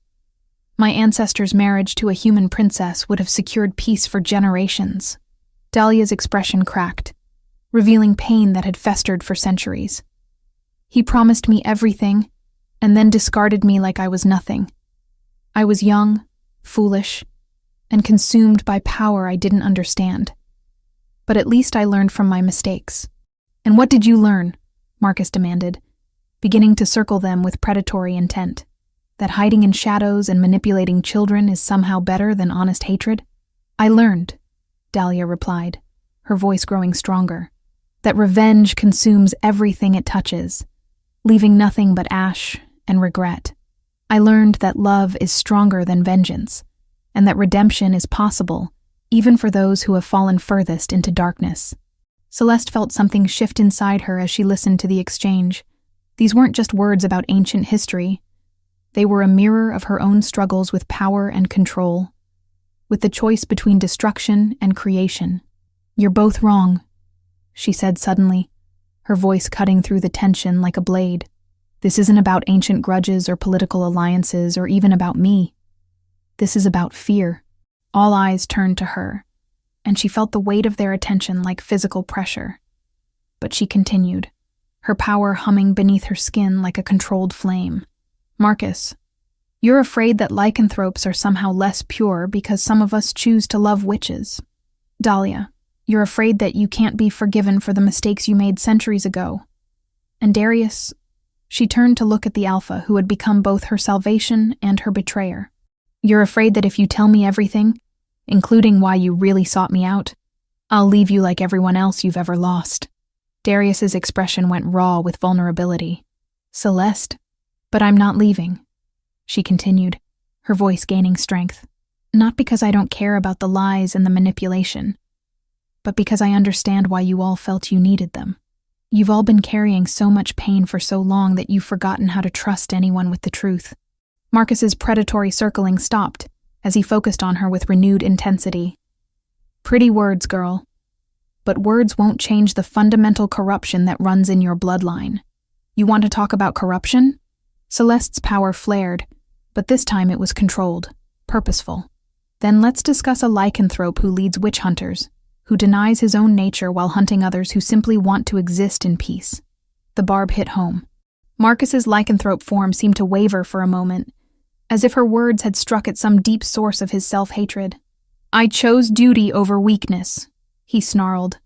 My ancestor's marriage to a human princess would have secured peace for generations." Dahlia's expression cracked, revealing pain that had festered for centuries. "He promised me everything, and then discarded me like I was nothing. I was young, foolish, and consumed by power I didn't understand. But at least I learned from my mistakes." "And what did you learn?" Marcus demanded, beginning to circle them with predatory intent. "That hiding in shadows and manipulating children is somehow better than honest hatred?" "I learned," Dahlia replied, her voice growing stronger, "that revenge consumes everything it touches, leaving nothing but ash and regret. I learned that love is stronger than vengeance, and that redemption is possible, even for those who have fallen furthest into darkness." Celeste felt something shift inside her as she listened to the exchange. These weren't just words about ancient history. They were a mirror of her own struggles with power and control, with the choice between destruction and creation. "You're both wrong," she said suddenly, her voice cutting through the tension like a blade. "This isn't about ancient grudges or political alliances or even about me. This is about fear." All eyes turned to her, and she felt the weight of their attention like physical pressure. But she continued, her power humming beneath her skin like a controlled flame. Marcus, you're afraid that lycanthropes are somehow less pure because some of us choose to love witches. Dahlia, you're afraid that you can't be forgiven for the mistakes you made centuries ago. And Darius, she turned to look at the Alpha who had become both her salvation and her betrayer. You're afraid that if you tell me everything, including why you really sought me out, I'll leave you like everyone else you've ever lost. Darius's expression went raw with vulnerability. Celeste, but I'm not leaving, she continued, her voice gaining strength. Not because I don't care about the lies and the manipulation, but because I understand why you all felt you needed them. You've all been carrying so much pain for so long that you've forgotten how to trust anyone with the truth. Marcus's predatory circling stopped as he focused on her with renewed intensity. Pretty words, girl. But words won't change the fundamental corruption that runs in your bloodline. You want to talk about corruption? Celeste's power flared, but this time it was controlled, purposeful. Then let's discuss a lycanthrope who leads witch hunters, who denies his own nature while hunting others who simply want to exist in peace. The barb hit home. Marcus's lycanthrope form seemed to waver for a moment, as if her words had struck at some deep source of his self-hatred. I chose duty over weakness, he snarled,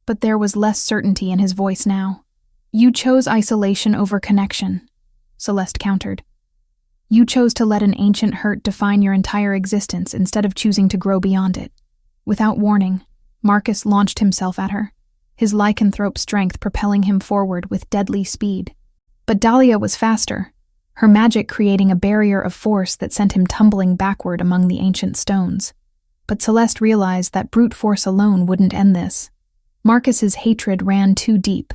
but there was less certainty in his voice now. You chose isolation over connection, Celeste countered. You chose to let an ancient hurt define your entire existence instead of choosing to grow beyond it. Without warning, Marcus launched himself at her, his lycanthrope strength propelling him forward with deadly speed. But Dahlia was faster, her magic creating a barrier of force that sent him tumbling backward among the ancient stones. But Celeste realized that brute force alone wouldn't end this. Marcus's hatred ran too deep,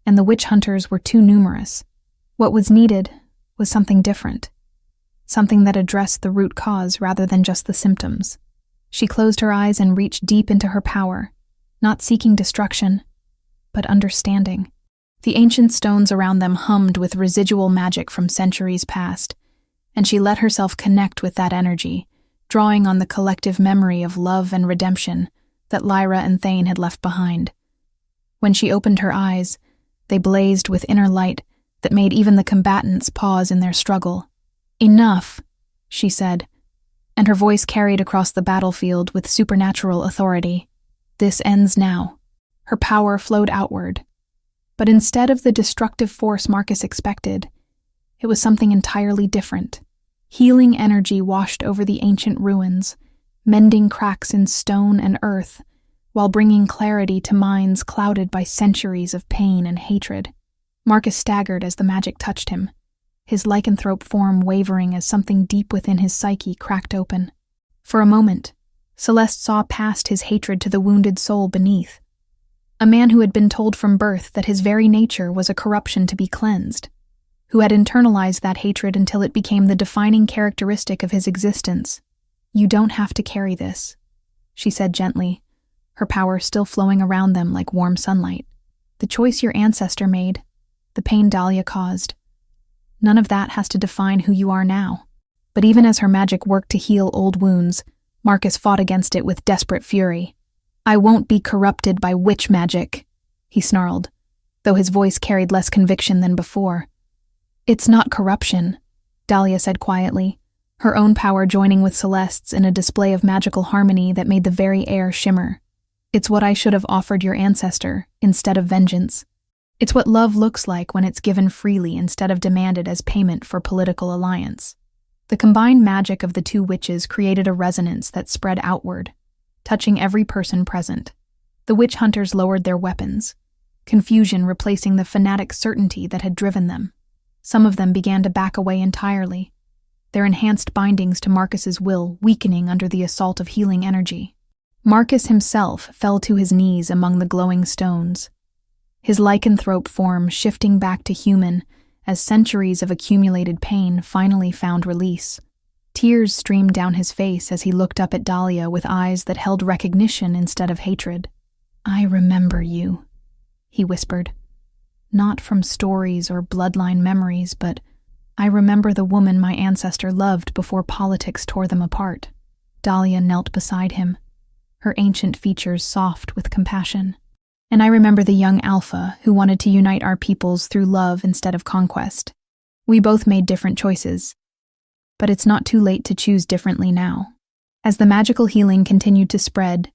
and the witch hunters were too numerous. What was needed was something different, something that addressed the root cause rather than just the symptoms. She closed her eyes and reached deep into her power, not seeking destruction, but understanding. The ancient stones around them hummed with residual magic from centuries past, and she let herself connect with that energy, drawing on the collective memory of love and redemption that Lyra and Thane had left behind. When she opened her eyes, they blazed with inner light that made even the combatants pause in their struggle. Enough, she said, and her voice carried across the battlefield with supernatural authority. This ends now. Her power flowed outward. But instead of the destructive force Marcus expected, it was something entirely different. Healing energy washed over the ancient ruins, mending cracks in stone and earth, while bringing clarity to minds clouded by centuries of pain and hatred. Marcus staggered as the magic touched him, his lycanthrope form wavering as something deep within his psyche cracked open. For a moment, Celeste saw past his hatred to the wounded soul beneath, a man who had been told from birth that his very nature was a corruption to be cleansed, who had internalized that hatred until it became the defining characteristic of his existence. You don't have to carry this, she said gently, her power still flowing around them like warm sunlight. The choice your ancestor made, the pain Dahlia caused, none of that has to define who you are now. But even as her magic worked to heal old wounds, Marcus fought against it with desperate fury. I won't be corrupted by witch magic, he snarled, though his voice carried less conviction than before. It's not corruption, Dahlia said quietly, her own power joining with Celeste's in a display of magical harmony that made the very air shimmer. It's what I should have offered your ancestor, instead of vengeance. It's what love looks like when it's given freely instead of demanded as payment for political alliance. The combined magic of the two witches created a resonance that spread outward, touching every person present. The witch hunters lowered their weapons, confusion replacing the fanatic certainty that had driven them. Some of them began to back away entirely, their enhanced bindings to Marcus's will weakening under the assault of healing energy. Marcus himself fell to his knees among the glowing stones, his lycanthrope form shifting back to human as centuries of accumulated pain finally found release. Tears streamed down his face as he looked up at Dahlia with eyes that held recognition instead of hatred. I remember you, he whispered. Not from stories or bloodline memories, but I remember the woman my ancestor loved before politics tore them apart. Dahlia knelt beside him, her ancient features soft with compassion. And I remember the young Alpha who wanted to unite our peoples through love instead of conquest. We both made different choices, but it's not too late to choose differently now. As the magical healing continued to spread,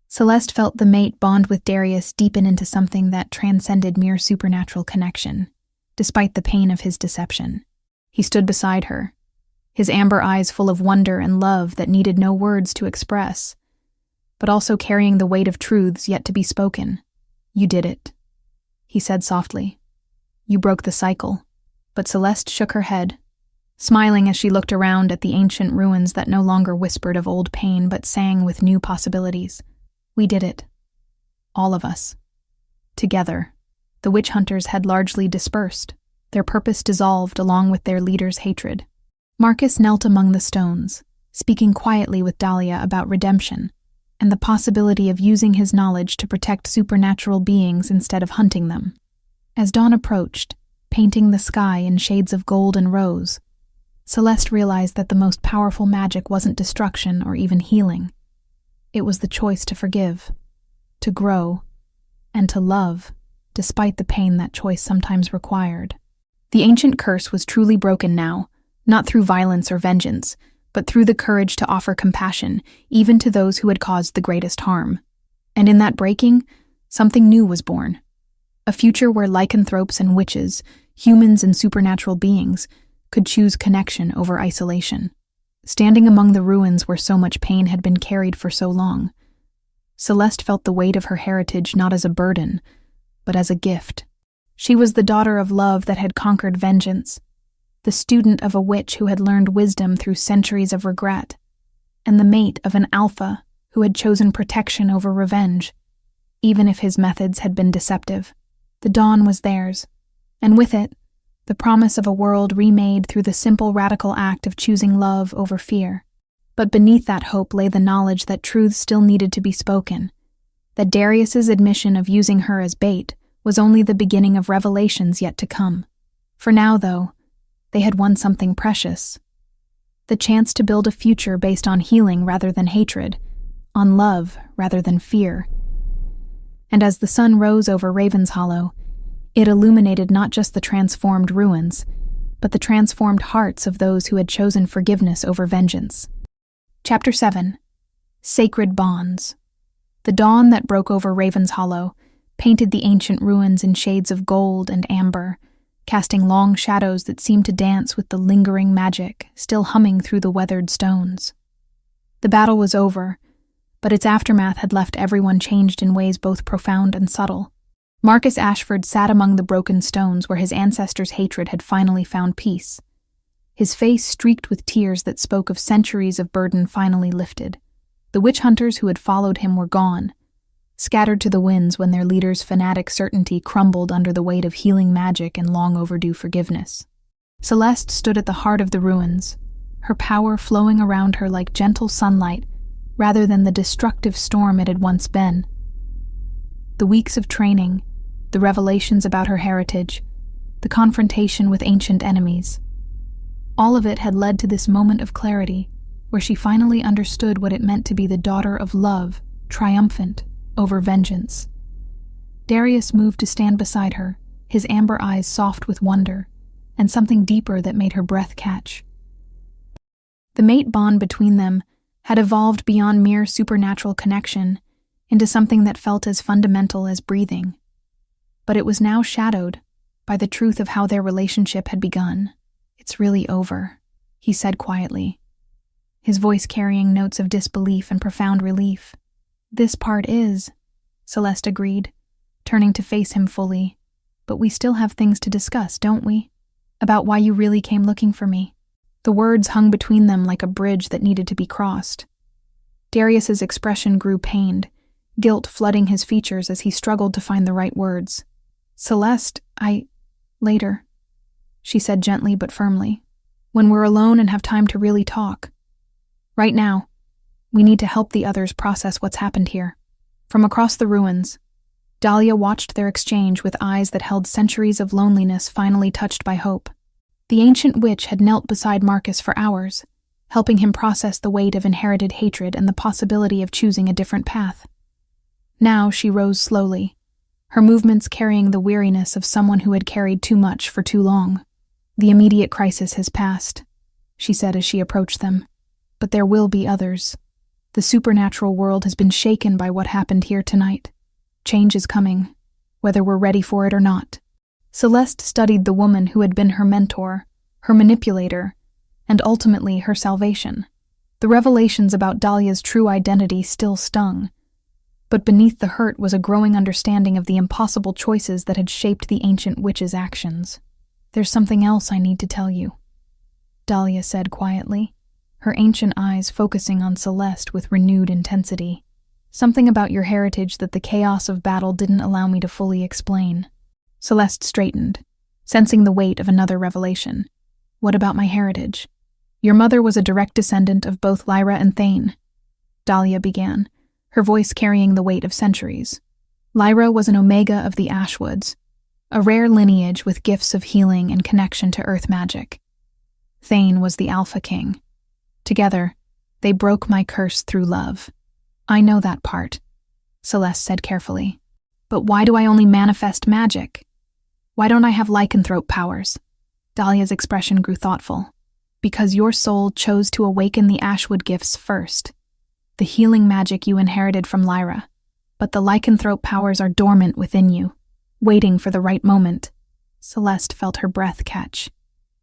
Celeste felt the mate bond with Darius deepen into something that transcended mere supernatural connection, despite the pain of his deception. He stood beside her, his amber eyes full of wonder and love that needed no words to express, but also carrying the weight of truths yet to be spoken. "You did it," he said softly. "You broke the cycle." But Celeste shook her head, smiling as she looked around at the ancient ruins that no longer whispered of old pain but sang with new possibilities. "We did it. All of us. Together." The witch hunters had largely dispersed, their purpose dissolved along with their leader's hatred. Marcus knelt among the stones, speaking quietly with Dahlia about redemption and the possibility of using his knowledge to protect supernatural beings instead of hunting them. As dawn approached, painting the sky in shades of gold and rose, Celeste realized that the most powerful magic wasn't destruction or even healing. It was the choice to forgive, to grow, and to love, despite the pain that choice sometimes required. The ancient curse was truly broken now, not through violence or vengeance, but through the courage to offer compassion, even to those who had caused the greatest harm. And in that breaking, something new was born. A future where lycanthropes and witches, humans and supernatural beings, could choose connection over isolation. Standing among the ruins where so much pain had been carried for so long, Celeste felt the weight of her heritage not as a burden, but as a gift. She was the daughter of love that had conquered vengeance, the student of a witch who had learned wisdom through centuries of regret, and the mate of an alpha who had chosen protection over revenge, even if his methods had been deceptive. The dawn was theirs, and with it, the promise of a world remade through the simple radical act of choosing love over fear. But beneath that hope lay the knowledge that truths still needed to be spoken, that Darius's admission of using her as bait was only the beginning of revelations yet to come. For now, though, they had won something precious. The chance to build a future based on healing rather than hatred, on love rather than fear. And as the sun rose over Raven's Hollow, it illuminated not just the transformed ruins, but the transformed hearts of those who had chosen forgiveness over vengeance. Chapter 7. Sacred Bonds. The dawn that broke over Raven's Hollow painted the ancient ruins in shades of gold and amber, casting long shadows that seemed to dance with the lingering magic still humming through the weathered stones. The battle was over, but its aftermath had left everyone changed in ways both profound and subtle. Marcus Ashford sat among the broken stones where his ancestors' hatred had finally found peace. His face streaked with tears that spoke of centuries of burden finally lifted. The witch hunters who had followed him were gone, scattered to the winds when their leader's fanatic certainty crumbled under the weight of healing magic and long overdue forgiveness. Celeste stood at the heart of the ruins, her power flowing around her like gentle sunlight rather than the destructive storm it had once been. The weeks of training, the revelations about her heritage, the confrontation with ancient enemies, all of it had led to this moment of clarity where she finally understood what it meant to be the daughter of love, triumphant over vengeance. Darius moved to stand beside her, his amber eyes soft with wonder, and something deeper that made her breath catch. The mate bond between them had evolved beyond mere supernatural connection into something that felt as fundamental as breathing. But it was now shadowed by the truth of how their relationship had begun. "It's really over," he said quietly, his voice carrying notes of disbelief and profound relief. "This part is," Celeste agreed, turning to face him fully. "But we still have things to discuss, don't we? About why you really came looking for me." The words hung between them like a bridge that needed to be crossed. Darius's expression grew pained, guilt flooding his features as he struggled to find the right words. "Celeste, later," she said gently but firmly, "when we're alone and have time to really talk. Right now, we need to help the others process what's happened here." From across the ruins, Dahlia watched their exchange with eyes that held centuries of loneliness finally touched by hope. The ancient witch had knelt beside Marcus for hours, helping him process the weight of inherited hatred and the possibility of choosing a different path. Now she rose slowly, her movements carrying the weariness of someone who had carried too much for too long. "The immediate crisis has passed," she said as she approached them. "But there will be others. The supernatural world has been shaken by what happened here tonight. Change is coming, whether we're ready for it or not." Celeste studied the woman who had been her mentor, her manipulator, and ultimately her salvation. The revelations about Dahlia's true identity still stung, but beneath the hurt was a growing understanding of the impossible choices that had shaped the ancient witch's actions. "There's something else I need to tell you," Dahlia said quietly, her ancient eyes focusing on Celeste with renewed intensity. "Something about your heritage that the chaos of battle didn't allow me to fully explain." Celeste straightened, sensing the weight of another revelation. "What about my heritage?" "Your mother was a direct descendant of both Lyra and Thane," Dahlia began, her voice carrying the weight of centuries. "Lyra was an omega of the Ashwoods, a rare lineage with gifts of healing and connection to earth magic. Thane was the Alpha King. Together, they broke my curse through love." "I know that part," Celeste said carefully. "But why do I only manifest magic? Why don't I have lycanthrope powers?" Dahlia's expression grew thoughtful. "Because your soul chose to awaken the Ashwood gifts first, the healing magic you inherited from Lyra. But the lycanthrope powers are dormant within you, waiting for the right moment." Celeste felt her breath catch.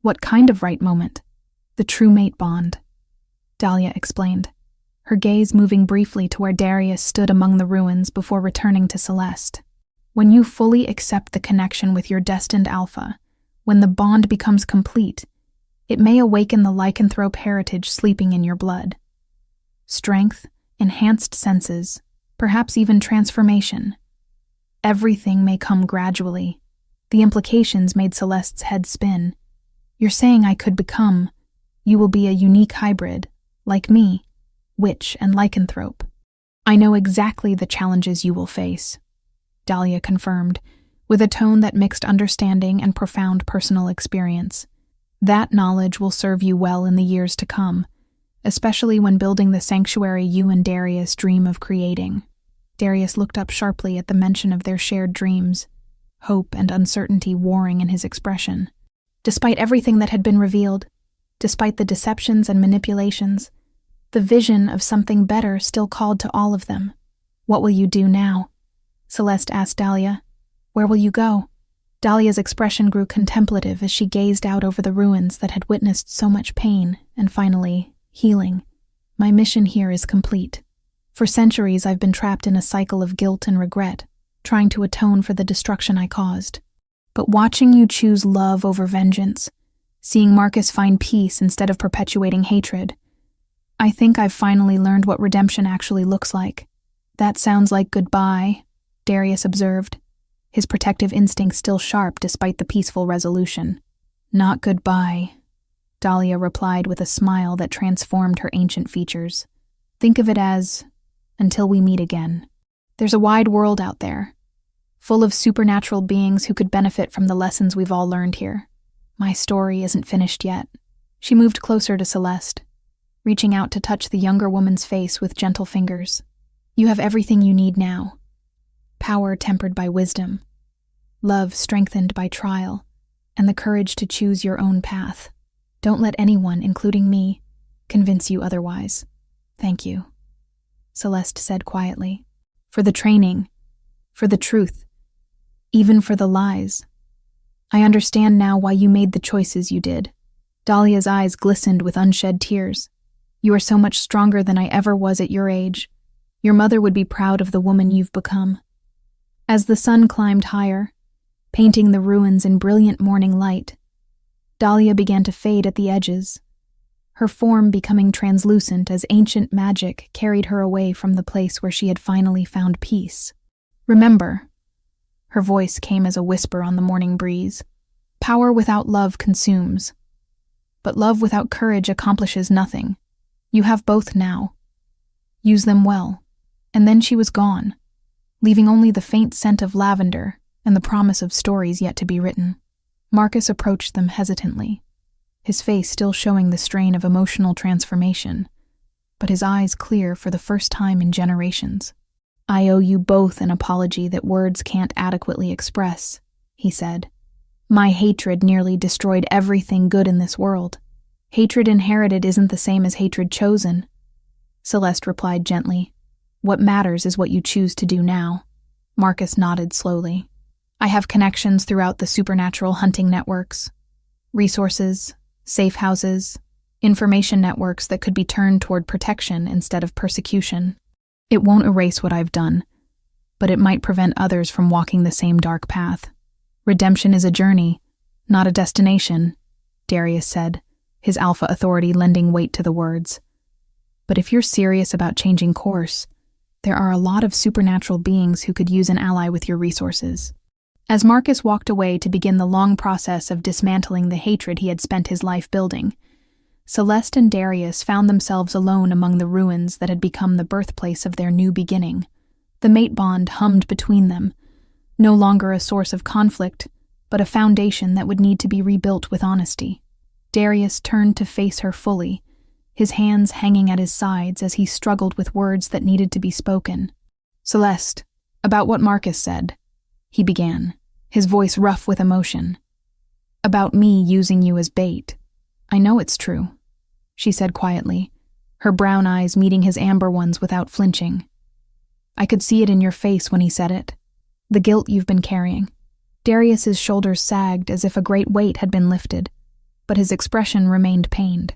"What kind of right moment?" "The true mate bond," Dahlia explained, her gaze moving briefly to where Darius stood among the ruins before returning to Celeste. "When you fully accept the connection with your destined alpha, when the bond becomes complete, it may awaken the lycanthrope heritage sleeping in your blood. Strength, enhanced senses, perhaps even transformation. Everything may come gradually." The implications made Celeste's head spin. "You're saying I could become, you will be a unique hybrid, like me, witch and lycanthrope." "I know exactly the challenges you will face," Dahlia confirmed, with a tone that mixed understanding and profound personal experience. "That knowledge will serve you well in the years to come, especially when building the sanctuary you and Darius dream of creating." Darius looked up sharply at the mention of their shared dreams, hope and uncertainty warring in his expression. Despite everything that had been revealed, despite the deceptions and manipulations, the vision of something better still called to all of them. "What will you do now?" Celeste asked Dahlia. "Where will you go?" Dahlia's expression grew contemplative as she gazed out over the ruins that had witnessed so much pain and finally, healing. "My mission here is complete. For centuries I've been trapped in a cycle of guilt and regret, trying to atone for the destruction I caused. But watching you choose love over vengeance, seeing Marcus find peace instead of perpetuating hatred, I think I've finally learned what redemption actually looks like." "That sounds like goodbye," Darius observed, his protective instinct still sharp despite the peaceful resolution. "Not goodbye," Dahlia replied with a smile that transformed her ancient features. "Think of it as, until we meet again. There's a wide world out there, full of supernatural beings who could benefit from the lessons we've all learned here. My story isn't finished yet." She moved closer to Celeste, reaching out to touch the younger woman's face with gentle fingers. "You have everything you need now. Power tempered by wisdom, love strengthened by trial, and the courage to choose your own path. Don't let anyone, including me, convince you otherwise." "Thank you," Celeste said quietly. "For the training, for the truth, even for the lies. I understand now why you made the choices you did." Dahlia's eyes glistened with unshed tears. "You are so much stronger than I ever was at your age. Your mother would be proud of the woman you've become." As the sun climbed higher, painting the ruins in brilliant morning light, Dahlia began to fade at the edges, her form becoming translucent as ancient magic carried her away from the place where she had finally found peace. "Remember," her voice came as a whisper on the morning breeze, "power without love consumes, but love without courage accomplishes nothing. You have both now. Use them well." And then she was gone, leaving only the faint scent of lavender and the promise of stories yet to be written. Marcus approached them hesitantly, his face still showing the strain of emotional transformation, but his eyes clear for the first time in generations. "I owe you both an apology that words can't adequately express," he said, My hatred nearly destroyed everything good in this world. Hatred inherited isn't the same as hatred chosen. Celeste replied gently. What matters is what you choose to do now. Marcus nodded slowly. I have connections throughout the supernatural hunting networks. Resources, safe houses, information networks that could be turned toward protection instead of persecution. It won't erase what I've done, but it might prevent others from walking the same dark path. Redemption is a journey, not a destination, Darius said, his alpha authority lending weight to the words. But if you're serious about changing course, there are a lot of supernatural beings who could use an ally with your resources. As Marcus walked away to begin the long process of dismantling the hatred he had spent his life building, Celeste and Darius found themselves alone among the ruins that had become the birthplace of their new beginning. The mate bond hummed between them, no longer a source of conflict, but a foundation that would need to be rebuilt with honesty. Darius turned to face her fully, his hands hanging at his sides as he struggled with words that needed to be spoken. Celeste, about what Marcus said, he began, his voice rough with emotion. About me using you as bait. I know it's true, she said quietly, her brown eyes meeting his amber ones without flinching. I could see it in your face when he said it. The guilt you've been carrying. Darius's shoulders sagged as if a great weight had been lifted, but his expression remained pained.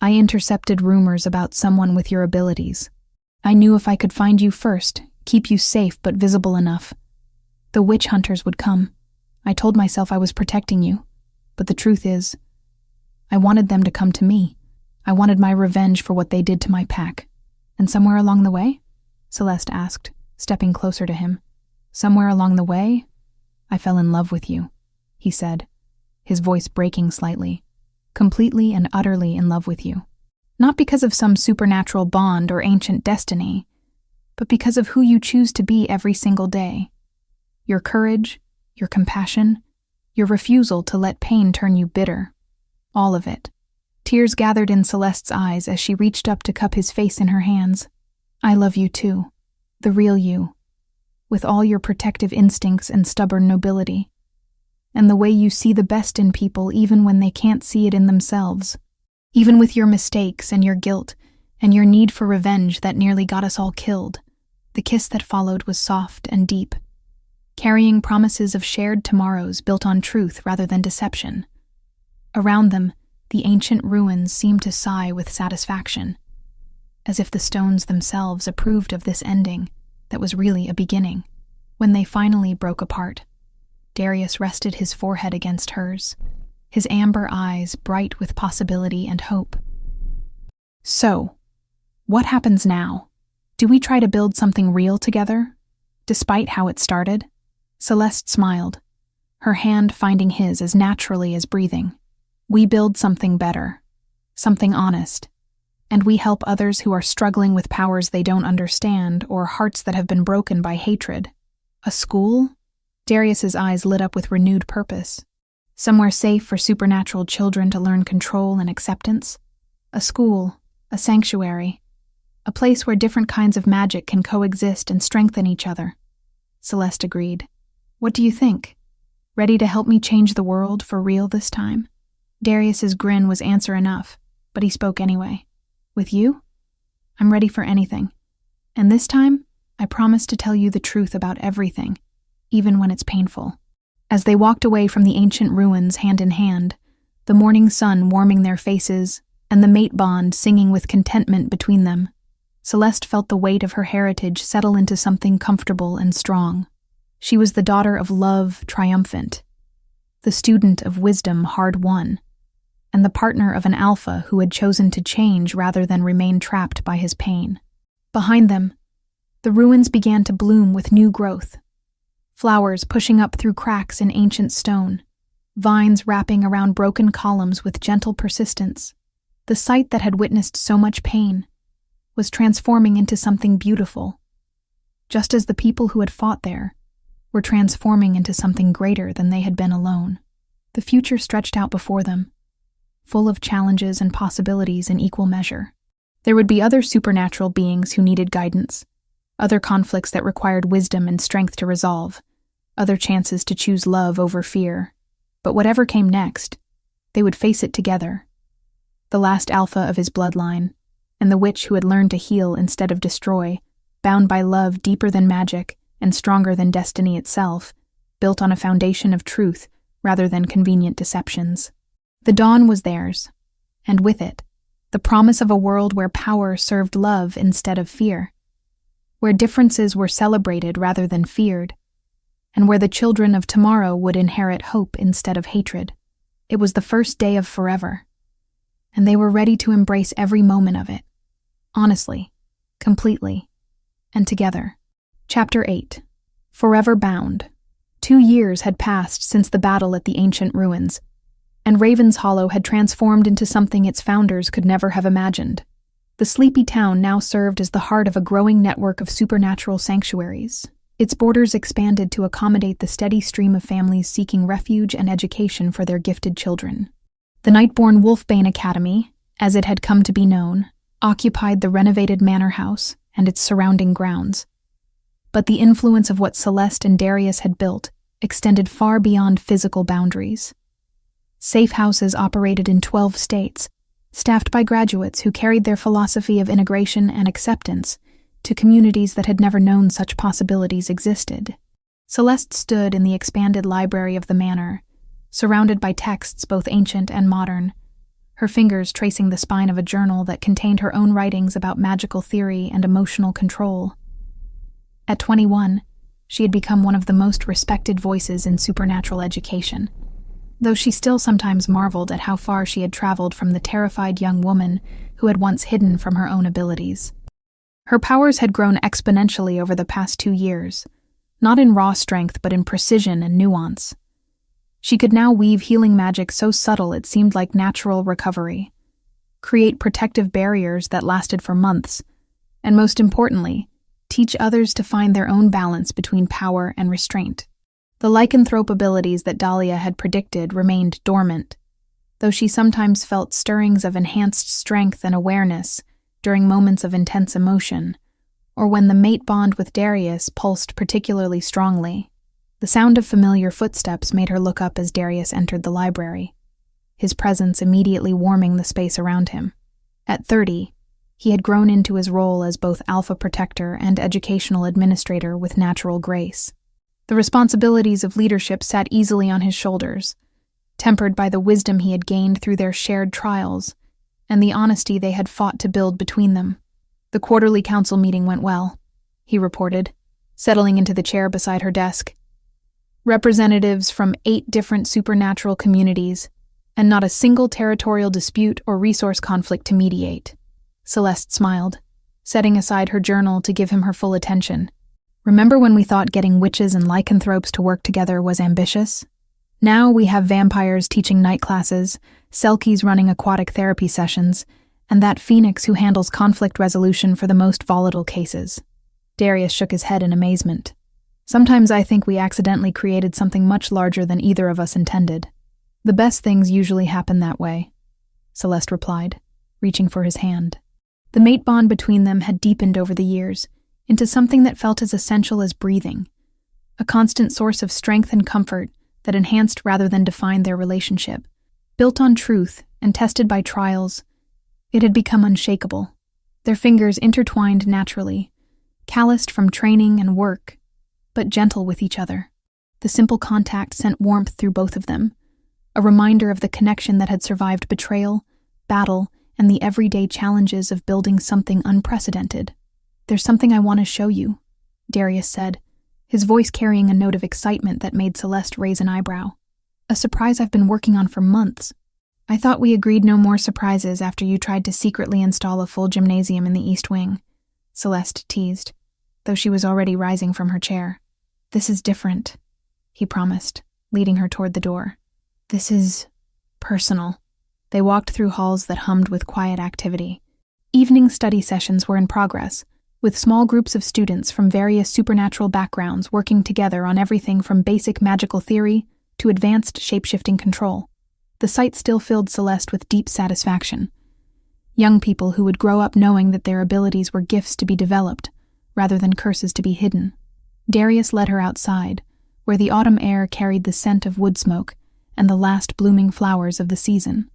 I intercepted rumors about someone with your abilities. I knew if I could find you first, keep you safe but visible enough, the witch hunters would come. I told myself I was protecting you, but the truth is, I wanted them to come to me. I wanted my revenge for what they did to my pack. And somewhere along the way? Celeste asked, stepping closer to him. Somewhere along the way, I fell in love with you, he said, his voice breaking slightly. Completely and utterly in love with you. Not because of some supernatural bond or ancient destiny, but because of who you choose to be every single day. Your courage, your compassion, your refusal to let pain turn you bitter. All of it. Tears gathered in Celeste's eyes as she reached up to cup his face in her hands. I love you too, the real you, with all your protective instincts and stubborn nobility, and the way you see the best in people even when they can't see it in themselves, even with your mistakes and your guilt and your need for revenge that nearly got us all killed. The kiss that followed was soft and deep, carrying promises of shared tomorrows built on truth rather than deception. Around them, the ancient ruins seemed to sigh with satisfaction, as if the stones themselves approved of this ending that was really a beginning. When they finally broke apart, Darius rested his forehead against hers, his amber eyes bright with possibility and hope. So, what happens now? Do we try to build something real together, despite how it started? Celeste smiled, her hand finding his as naturally as breathing. We build something better, something honest, and we help others who are struggling with powers they don't understand or hearts that have been broken by hatred. A school? Darius's eyes lit up with renewed purpose. Somewhere safe for supernatural children to learn control and acceptance. A school, a sanctuary, a place where different kinds of magic can coexist and strengthen each other. Celeste agreed. What do you think? Ready to help me change the world for real this time? Darius's grin was answer enough, but he spoke anyway. With you? I'm ready for anything. And this time, I promise to tell you the truth about everything, even when it's painful. As they walked away from the ancient ruins hand in hand, the morning sun warming their faces and the mate bond singing with contentment between them, Celeste felt the weight of her heritage settle into something comfortable and strong. She was the daughter of love triumphant, the student of wisdom hard-won, and the partner of an alpha who had chosen to change rather than remain trapped by his pain. Behind them, the ruins began to bloom with new growth, flowers pushing up through cracks in ancient stone, vines wrapping around broken columns with gentle persistence. The site that had witnessed so much pain was transforming into something beautiful, just as the people who had fought there were transforming into something greater than they had been alone. The future stretched out before them, full of challenges and possibilities in equal measure. There would be other supernatural beings who needed guidance, other conflicts that required wisdom and strength to resolve, other chances to choose love over fear. But whatever came next, they would face it together. The last alpha of his bloodline, and the witch who had learned to heal instead of destroy, bound by love deeper than magic and stronger than destiny itself, built on a foundation of truth rather than convenient deceptions. The dawn was theirs, and with it, the promise of a world where power served love instead of fear, where differences were celebrated rather than feared, and where the children of tomorrow would inherit hope instead of hatred. It was the first day of forever, and they were ready to embrace every moment of it, honestly, completely, and together. Chapter 8. Forever Bound. 2 years had passed since the battle at the ancient ruins, and Raven's Hollow had transformed into something its founders could never have imagined. The sleepy town now served as the heart of a growing network of supernatural sanctuaries. Its borders expanded to accommodate the steady stream of families seeking refuge and education for their gifted children. The Nightborn Wolfbane Academy, as it had come to be known, occupied the renovated manor house and its surrounding grounds. But the influence of what Celeste and Darius had built extended far beyond physical boundaries. Safe houses operated in 12 states, staffed by graduates who carried their philosophy of integration and acceptance to communities that had never known such possibilities existed. Celeste stood in the expanded library of the manor, surrounded by texts both ancient and modern, her fingers tracing the spine of a journal that contained her own writings about magical theory and emotional control. At 21, she had become one of the most respected voices in supernatural education, though she still sometimes marveled at how far she had traveled from the terrified young woman who had once hidden from her own abilities. Her powers had grown exponentially over the past 2 years, not in raw strength but in precision and nuance. She could now weave healing magic so subtle it seemed like natural recovery, create protective barriers that lasted for months, and most importantly, teach others to find their own balance between power and restraint. The lycanthrope abilities that Dahlia had predicted remained dormant, though she sometimes felt stirrings of enhanced strength and awareness during moments of intense emotion, or when the mate bond with Darius pulsed particularly strongly. The sound of familiar footsteps made her look up as Darius entered the library, his presence immediately warming the space around him. At 30, he had grown into his role as both alpha protector and educational administrator with natural grace. The responsibilities of leadership sat easily on his shoulders, tempered by the wisdom he had gained through their shared trials and the honesty they had fought to build between them. The quarterly council meeting went well, he reported, settling into the chair beside her desk. Representatives from 8 different supernatural communities, and not a single territorial dispute or resource conflict to mediate. Celeste smiled, setting aside her journal to give him her full attention. Remember when we thought getting witches and lycanthropes to work together was ambitious? Now we have vampires teaching night classes, selkies running aquatic therapy sessions, and that phoenix who handles conflict resolution for the most volatile cases. Darius shook his head in amazement. Sometimes I think we accidentally created something much larger than either of us intended. The best things usually happen that way, Celeste replied, reaching for his hand. The mate bond between them had deepened over the years, into something that felt as essential as breathing, a constant source of strength and comfort that enhanced rather than defined their relationship. Built on truth and tested by trials, it had become unshakable. Their fingers intertwined naturally, calloused from training and work, but gentle with each other. The simple contact sent warmth through both of them, a reminder of the connection that had survived betrayal, battle, and the everyday challenges of building something unprecedented. "There's something I want to show you," Darius said, his voice carrying a note of excitement that made Celeste raise an eyebrow. "A surprise I've been working on for months. I thought we agreed no more surprises after you tried to secretly install a full gymnasium in the East Wing," Celeste teased, though she was already rising from her chair. "This is different," he promised, leading her toward the door. "This is personal." They walked through halls that hummed with quiet activity. Evening study sessions were in progress, with small groups of students from various supernatural backgrounds working together on everything from basic magical theory to advanced shape-shifting control. The sight still filled Celeste with deep satisfaction. Young people who would grow up knowing that their abilities were gifts to be developed, rather than curses to be hidden. Darius led her outside, where the autumn air carried the scent of wood smoke, and the last blooming flowers of the season.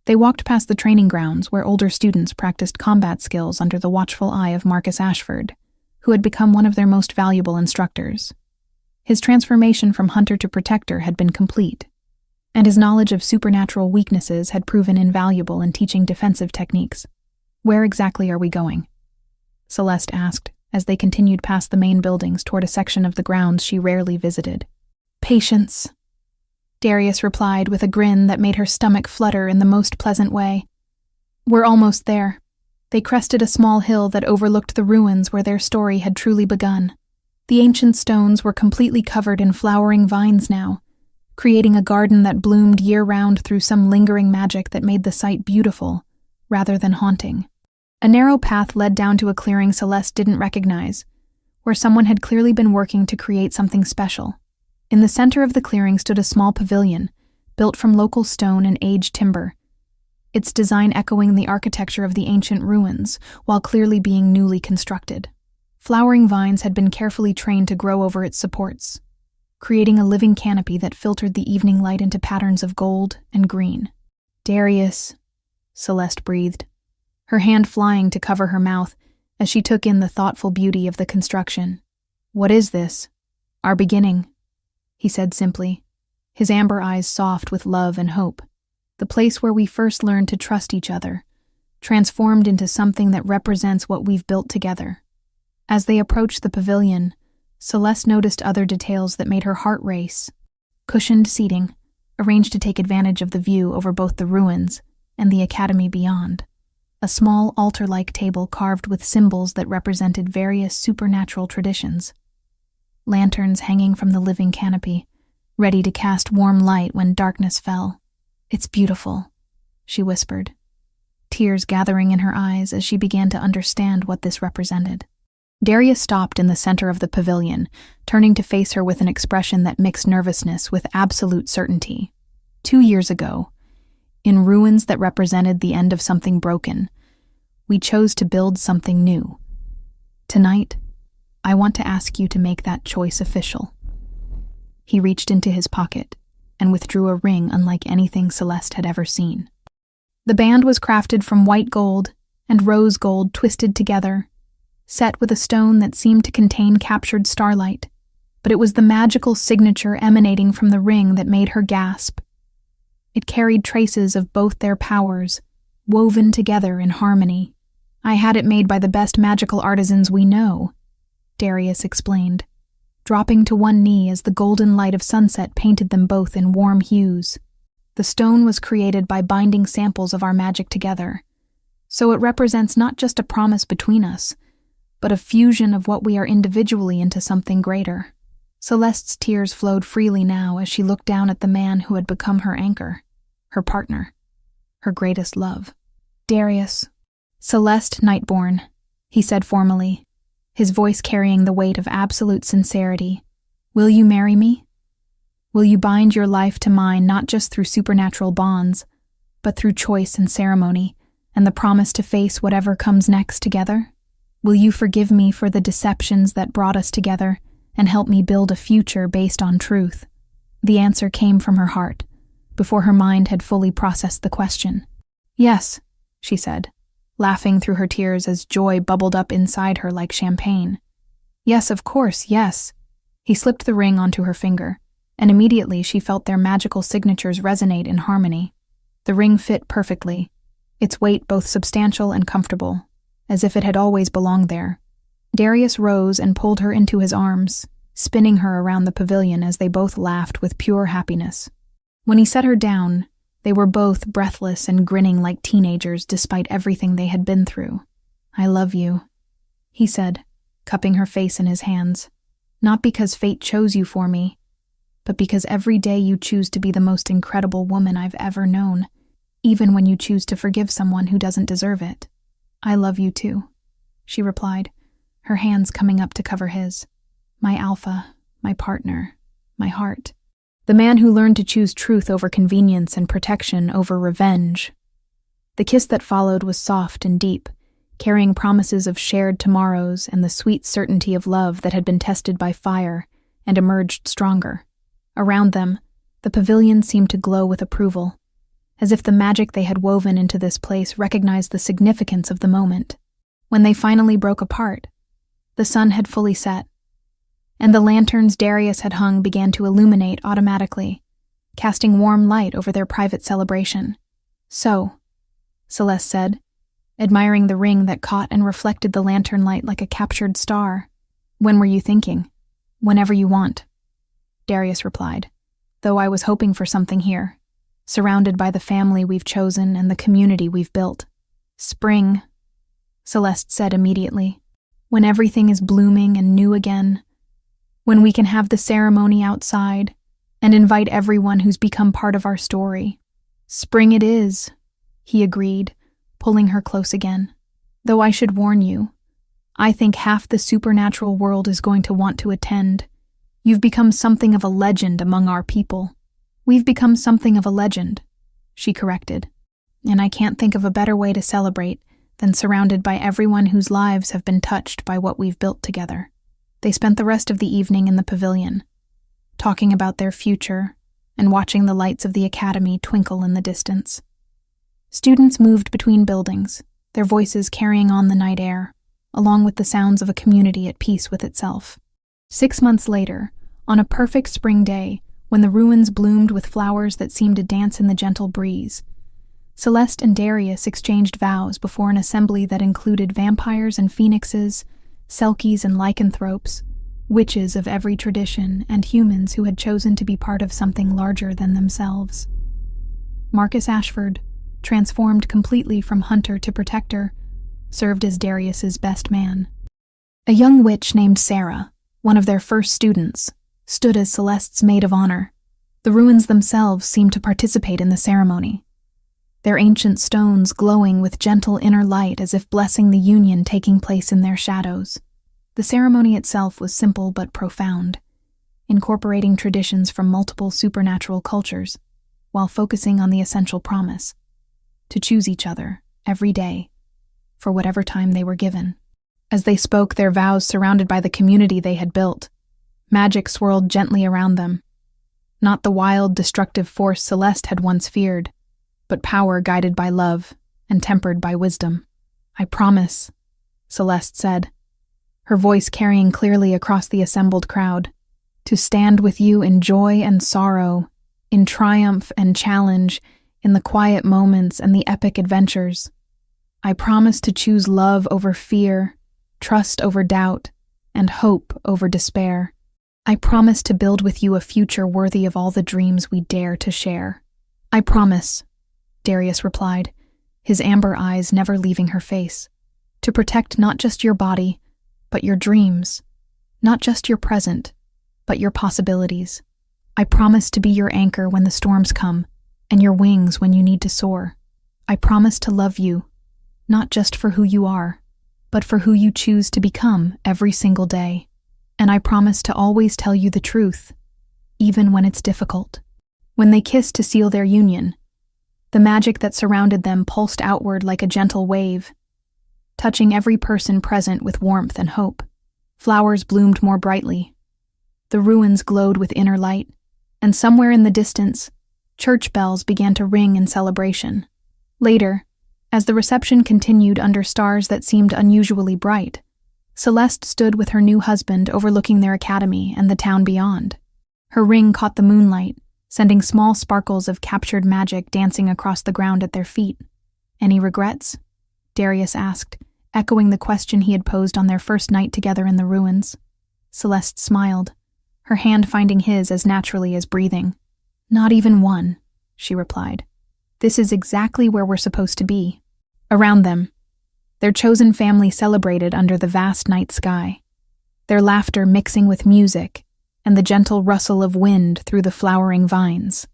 They walked past the training grounds where older students practiced combat skills under the watchful eye of Marcus Ashford, who had become one of their most valuable instructors. His transformation from hunter to protector had been complete, and his knowledge of supernatural weaknesses had proven invaluable in teaching defensive techniques. "Where exactly are we going?" Celeste asked, as they continued past the main buildings toward a section of the grounds she rarely visited. "Patience," Darius replied with a grin that made her stomach flutter in the most pleasant way. "We're almost there." They crested a small hill that overlooked the ruins where their story had truly begun. The ancient stones were completely covered in flowering vines now, creating a garden that bloomed year-round through some lingering magic that made the site beautiful, rather than haunting. A narrow path led down to a clearing Celeste didn't recognize, where someone had clearly been working to create something special. In the center of the clearing stood a small pavilion, built from local stone and aged timber, its design echoing the architecture of the ancient ruins, while clearly being newly constructed. Flowering vines had been carefully trained to grow over its supports, creating a living canopy that filtered the evening light into patterns of gold and green. "Darius," Celeste breathed, her hand flying to cover her mouth as she took in the thoughtful beauty of the construction. "What is this?" "Our beginning," he said simply, his amber eyes soft with love and hope. "The place where we first learned to trust each other, transformed into something that represents what we've built together." As they approached the pavilion, Celeste noticed other details that made her heart race. Cushioned seating, arranged to take advantage of the view over both the ruins and the academy beyond. A small altar-like table carved with symbols that represented various supernatural traditions. Lanterns hanging from the living canopy, ready to cast warm light when darkness fell. "It's beautiful," she whispered, tears gathering in her eyes as she began to understand what this represented. Darius stopped in the center of the pavilion, turning to face her with an expression that mixed nervousness with absolute certainty. 2 years ago, in ruins that represented the end of something broken, we chose to build something new. Tonight, I want to ask you to make that choice official. He reached into his pocket and withdrew a ring unlike anything Celeste had ever seen. The band was crafted from white gold and rose gold twisted together, set with a stone that seemed to contain captured starlight, but it was the magical signature emanating from the ring that made her gasp. It carried traces of both their powers, woven together in harmony. "I had it made by the best magical artisans we know," Darius explained, dropping to one knee as the golden light of sunset painted them both in warm hues. "The stone was created by binding samples of our magic together, so it represents not just a promise between us, but a fusion of what we are individually into something greater." Celeste's tears flowed freely now as she looked down at the man who had become her anchor, her partner, her greatest love. "Darius, Celeste Nightborn," he said formally, his voice carrying the weight of absolute sincerity. "Will you marry me? Will you bind your life to mine not just through supernatural bonds, but through choice and ceremony, and the promise to face whatever comes next together? Will you forgive me for the deceptions that brought us together and help me build a future based on truth?" The answer came from her heart, before her mind had fully processed the question. "Yes," she said, laughing through her tears as joy bubbled up inside her like champagne. "Yes, of course, yes." He slipped the ring onto her finger, and immediately she felt their magical signatures resonate in harmony. The ring fit perfectly, its weight both substantial and comfortable, as if it had always belonged there. Darius rose and pulled her into his arms, spinning her around the pavilion as they both laughed with pure happiness. When he set her down, they were both breathless and grinning like teenagers despite everything they had been through. "I love you," he said, cupping her face in his hands. "Not because fate chose you for me, but because every day you choose to be the most incredible woman I've ever known, even when you choose to forgive someone who doesn't deserve it." "I love you too," she replied, her hands coming up to cover his. "My alpha, my partner, my heart. The man who learned to choose truth over convenience and protection over revenge." The kiss that followed was soft and deep, carrying promises of shared tomorrows and the sweet certainty of love that had been tested by fire and emerged stronger. Around them, The pavilion seemed to glow with approval, as if the magic they had woven into this place recognized the significance of the moment. When they finally broke apart, the sun had fully set, and the lanterns Darius had hung began to illuminate automatically, casting warm light over their private celebration. "So," Celeste said, admiring the ring that caught and reflected the lantern light like a captured star. "When were you thinking?" "Whenever you want," Darius replied, "though I was hoping for something here, surrounded by the family we've chosen and the community we've built." "Spring," Celeste said immediately, "when everything is blooming and new again, when we can have the ceremony outside and invite everyone who's become part of our story." "Spring it is," he agreed, pulling her close again. "Though I should warn you, I think half the supernatural world is going to want to attend. You've become something of a legend among our people." "We've become something of a legend," she corrected, "and I can't think of a better way to celebrate than surrounded by everyone whose lives have been touched by what we've built together." They spent the rest of the evening in the pavilion, talking about their future and watching the lights of the academy twinkle in the distance. Students moved between buildings, their voices carrying on the night air, along with the sounds of a community at peace with itself. 6 months later, on a perfect spring day, when the ruins bloomed with flowers that seemed to dance in the gentle breeze, Celeste and Darius exchanged vows before an assembly that included vampires and phoenixes, selkies and lycanthropes, witches of every tradition, and humans who had chosen to be part of something larger than themselves. Marcus Ashford, transformed completely from hunter to protector, served as Darius's best man. A young witch named Sarah, one of their first students, stood as Celeste's maid of honor. The ruins themselves seemed to participate in the ceremony, their ancient stones glowing with gentle inner light as if blessing the union taking place in their shadows. The ceremony itself was simple but profound, incorporating traditions from multiple supernatural cultures, while focusing on the essential promise to choose each other every day for whatever time they were given. As they spoke their vows surrounded by the community they had built, magic swirled gently around them. Not the wild, destructive force Celeste had once feared, but power guided by love and tempered by wisdom. "I promise," Celeste said, her voice carrying clearly across the assembled crowd, "to stand with you in joy and sorrow, in triumph and challenge, in the quiet moments and the epic adventures. I promise to choose love over fear, trust over doubt, and hope over despair. I promise to build with you a future worthy of all the dreams we dare to share." "I promise," Darius replied, his amber eyes never leaving her face, "to protect not just your body, but your dreams, not just your present, but your possibilities. I promise to be your anchor when the storms come, and your wings when you need to soar. I promise to love you, not just for who you are, but for who you choose to become every single day. And I promise to always tell you the truth, even when it's difficult." When they kissed to seal their union, the magic that surrounded them pulsed outward like a gentle wave, touching every person present with warmth and hope. Flowers bloomed more brightly. The ruins glowed with inner light, and somewhere in the distance, church bells began to ring in celebration. Later, as the reception continued under stars that seemed unusually bright, Celeste stood with her new husband overlooking their academy and the town beyond. Her ring caught the moonlight, sending small sparkles of captured magic dancing across the ground at their feet. "Any regrets?" Darius asked, echoing the question he had posed on their first night together in the ruins. Celeste smiled, her hand finding his as naturally as breathing. "Not even one," she replied. "This is exactly where we're supposed to be." Around them, their chosen family celebrated under the vast night sky, their laughter mixing with music and the gentle rustle of wind through the flowering vines.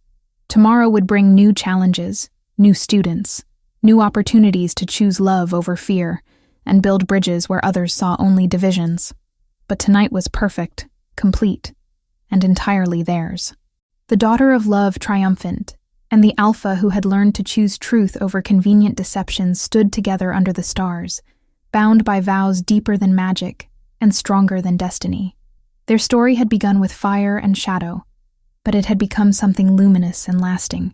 Tomorrow would bring new challenges, new students, new opportunities to choose love over fear and build bridges where others saw only divisions. But tonight was perfect, complete, and entirely theirs. The daughter of love triumphant, and the alpha who had learned to choose truth over convenient deceptions stood together under the stars, bound by vows deeper than magic and stronger than destiny. Their story had begun with fire and shadow, but it had become something luminous and lasting,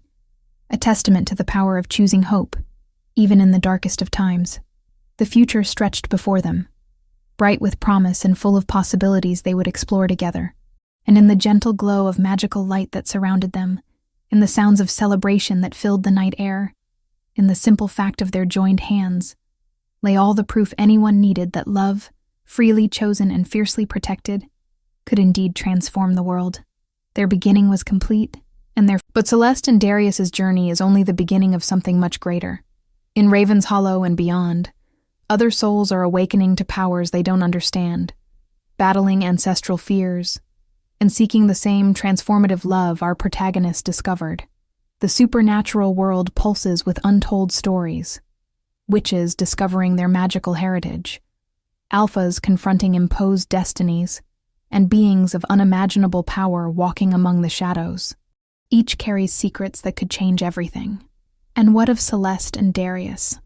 a testament to the power of choosing hope, even in the darkest of times. The future stretched before them, bright with promise and full of possibilities they would explore together. And in the gentle glow of magical light that surrounded them, in the sounds of celebration that filled the night air, in the simple fact of their joined hands, lay all the proof anyone needed that love, freely chosen and fiercely protected, could indeed transform the world. Their beginning was complete, but Celeste and Darius's journey is only the beginning of something much greater. In Raven's Hollow and beyond, other souls are awakening to powers they don't understand, battling ancestral fears, and seeking the same transformative love our protagonist discovered. The supernatural world pulses with untold stories, witches discovering their magical heritage, alphas confronting imposed destinies, and beings of unimaginable power walking among the shadows. Each carries secrets that could change everything. And what of Celeste and Darius?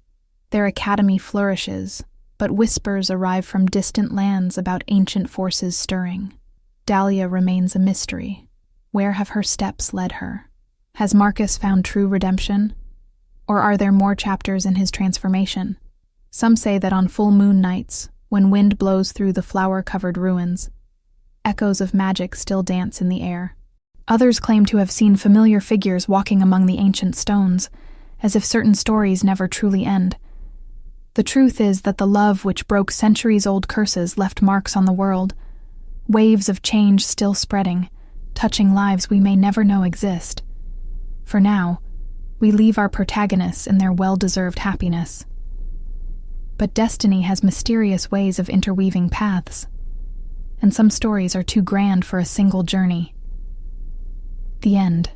Their academy flourishes, but whispers arrive from distant lands about ancient forces stirring. Dahlia remains a mystery. Where have her steps led her? Has Marcus found true redemption? Or are there more chapters in his transformation? Some say that on full moon nights, when wind blows through the flower-covered ruins, echoes of magic still dance in the air. Others claim to have seen familiar figures walking among the ancient stones, as if certain stories never truly end. The truth is that the love which broke centuries-old curses left marks on the world, waves of change still spreading, touching lives we may never know exist. For now, we leave our protagonists in their well-deserved happiness. But destiny has mysterious ways of interweaving paths, and some stories are too grand for a single journey. The end.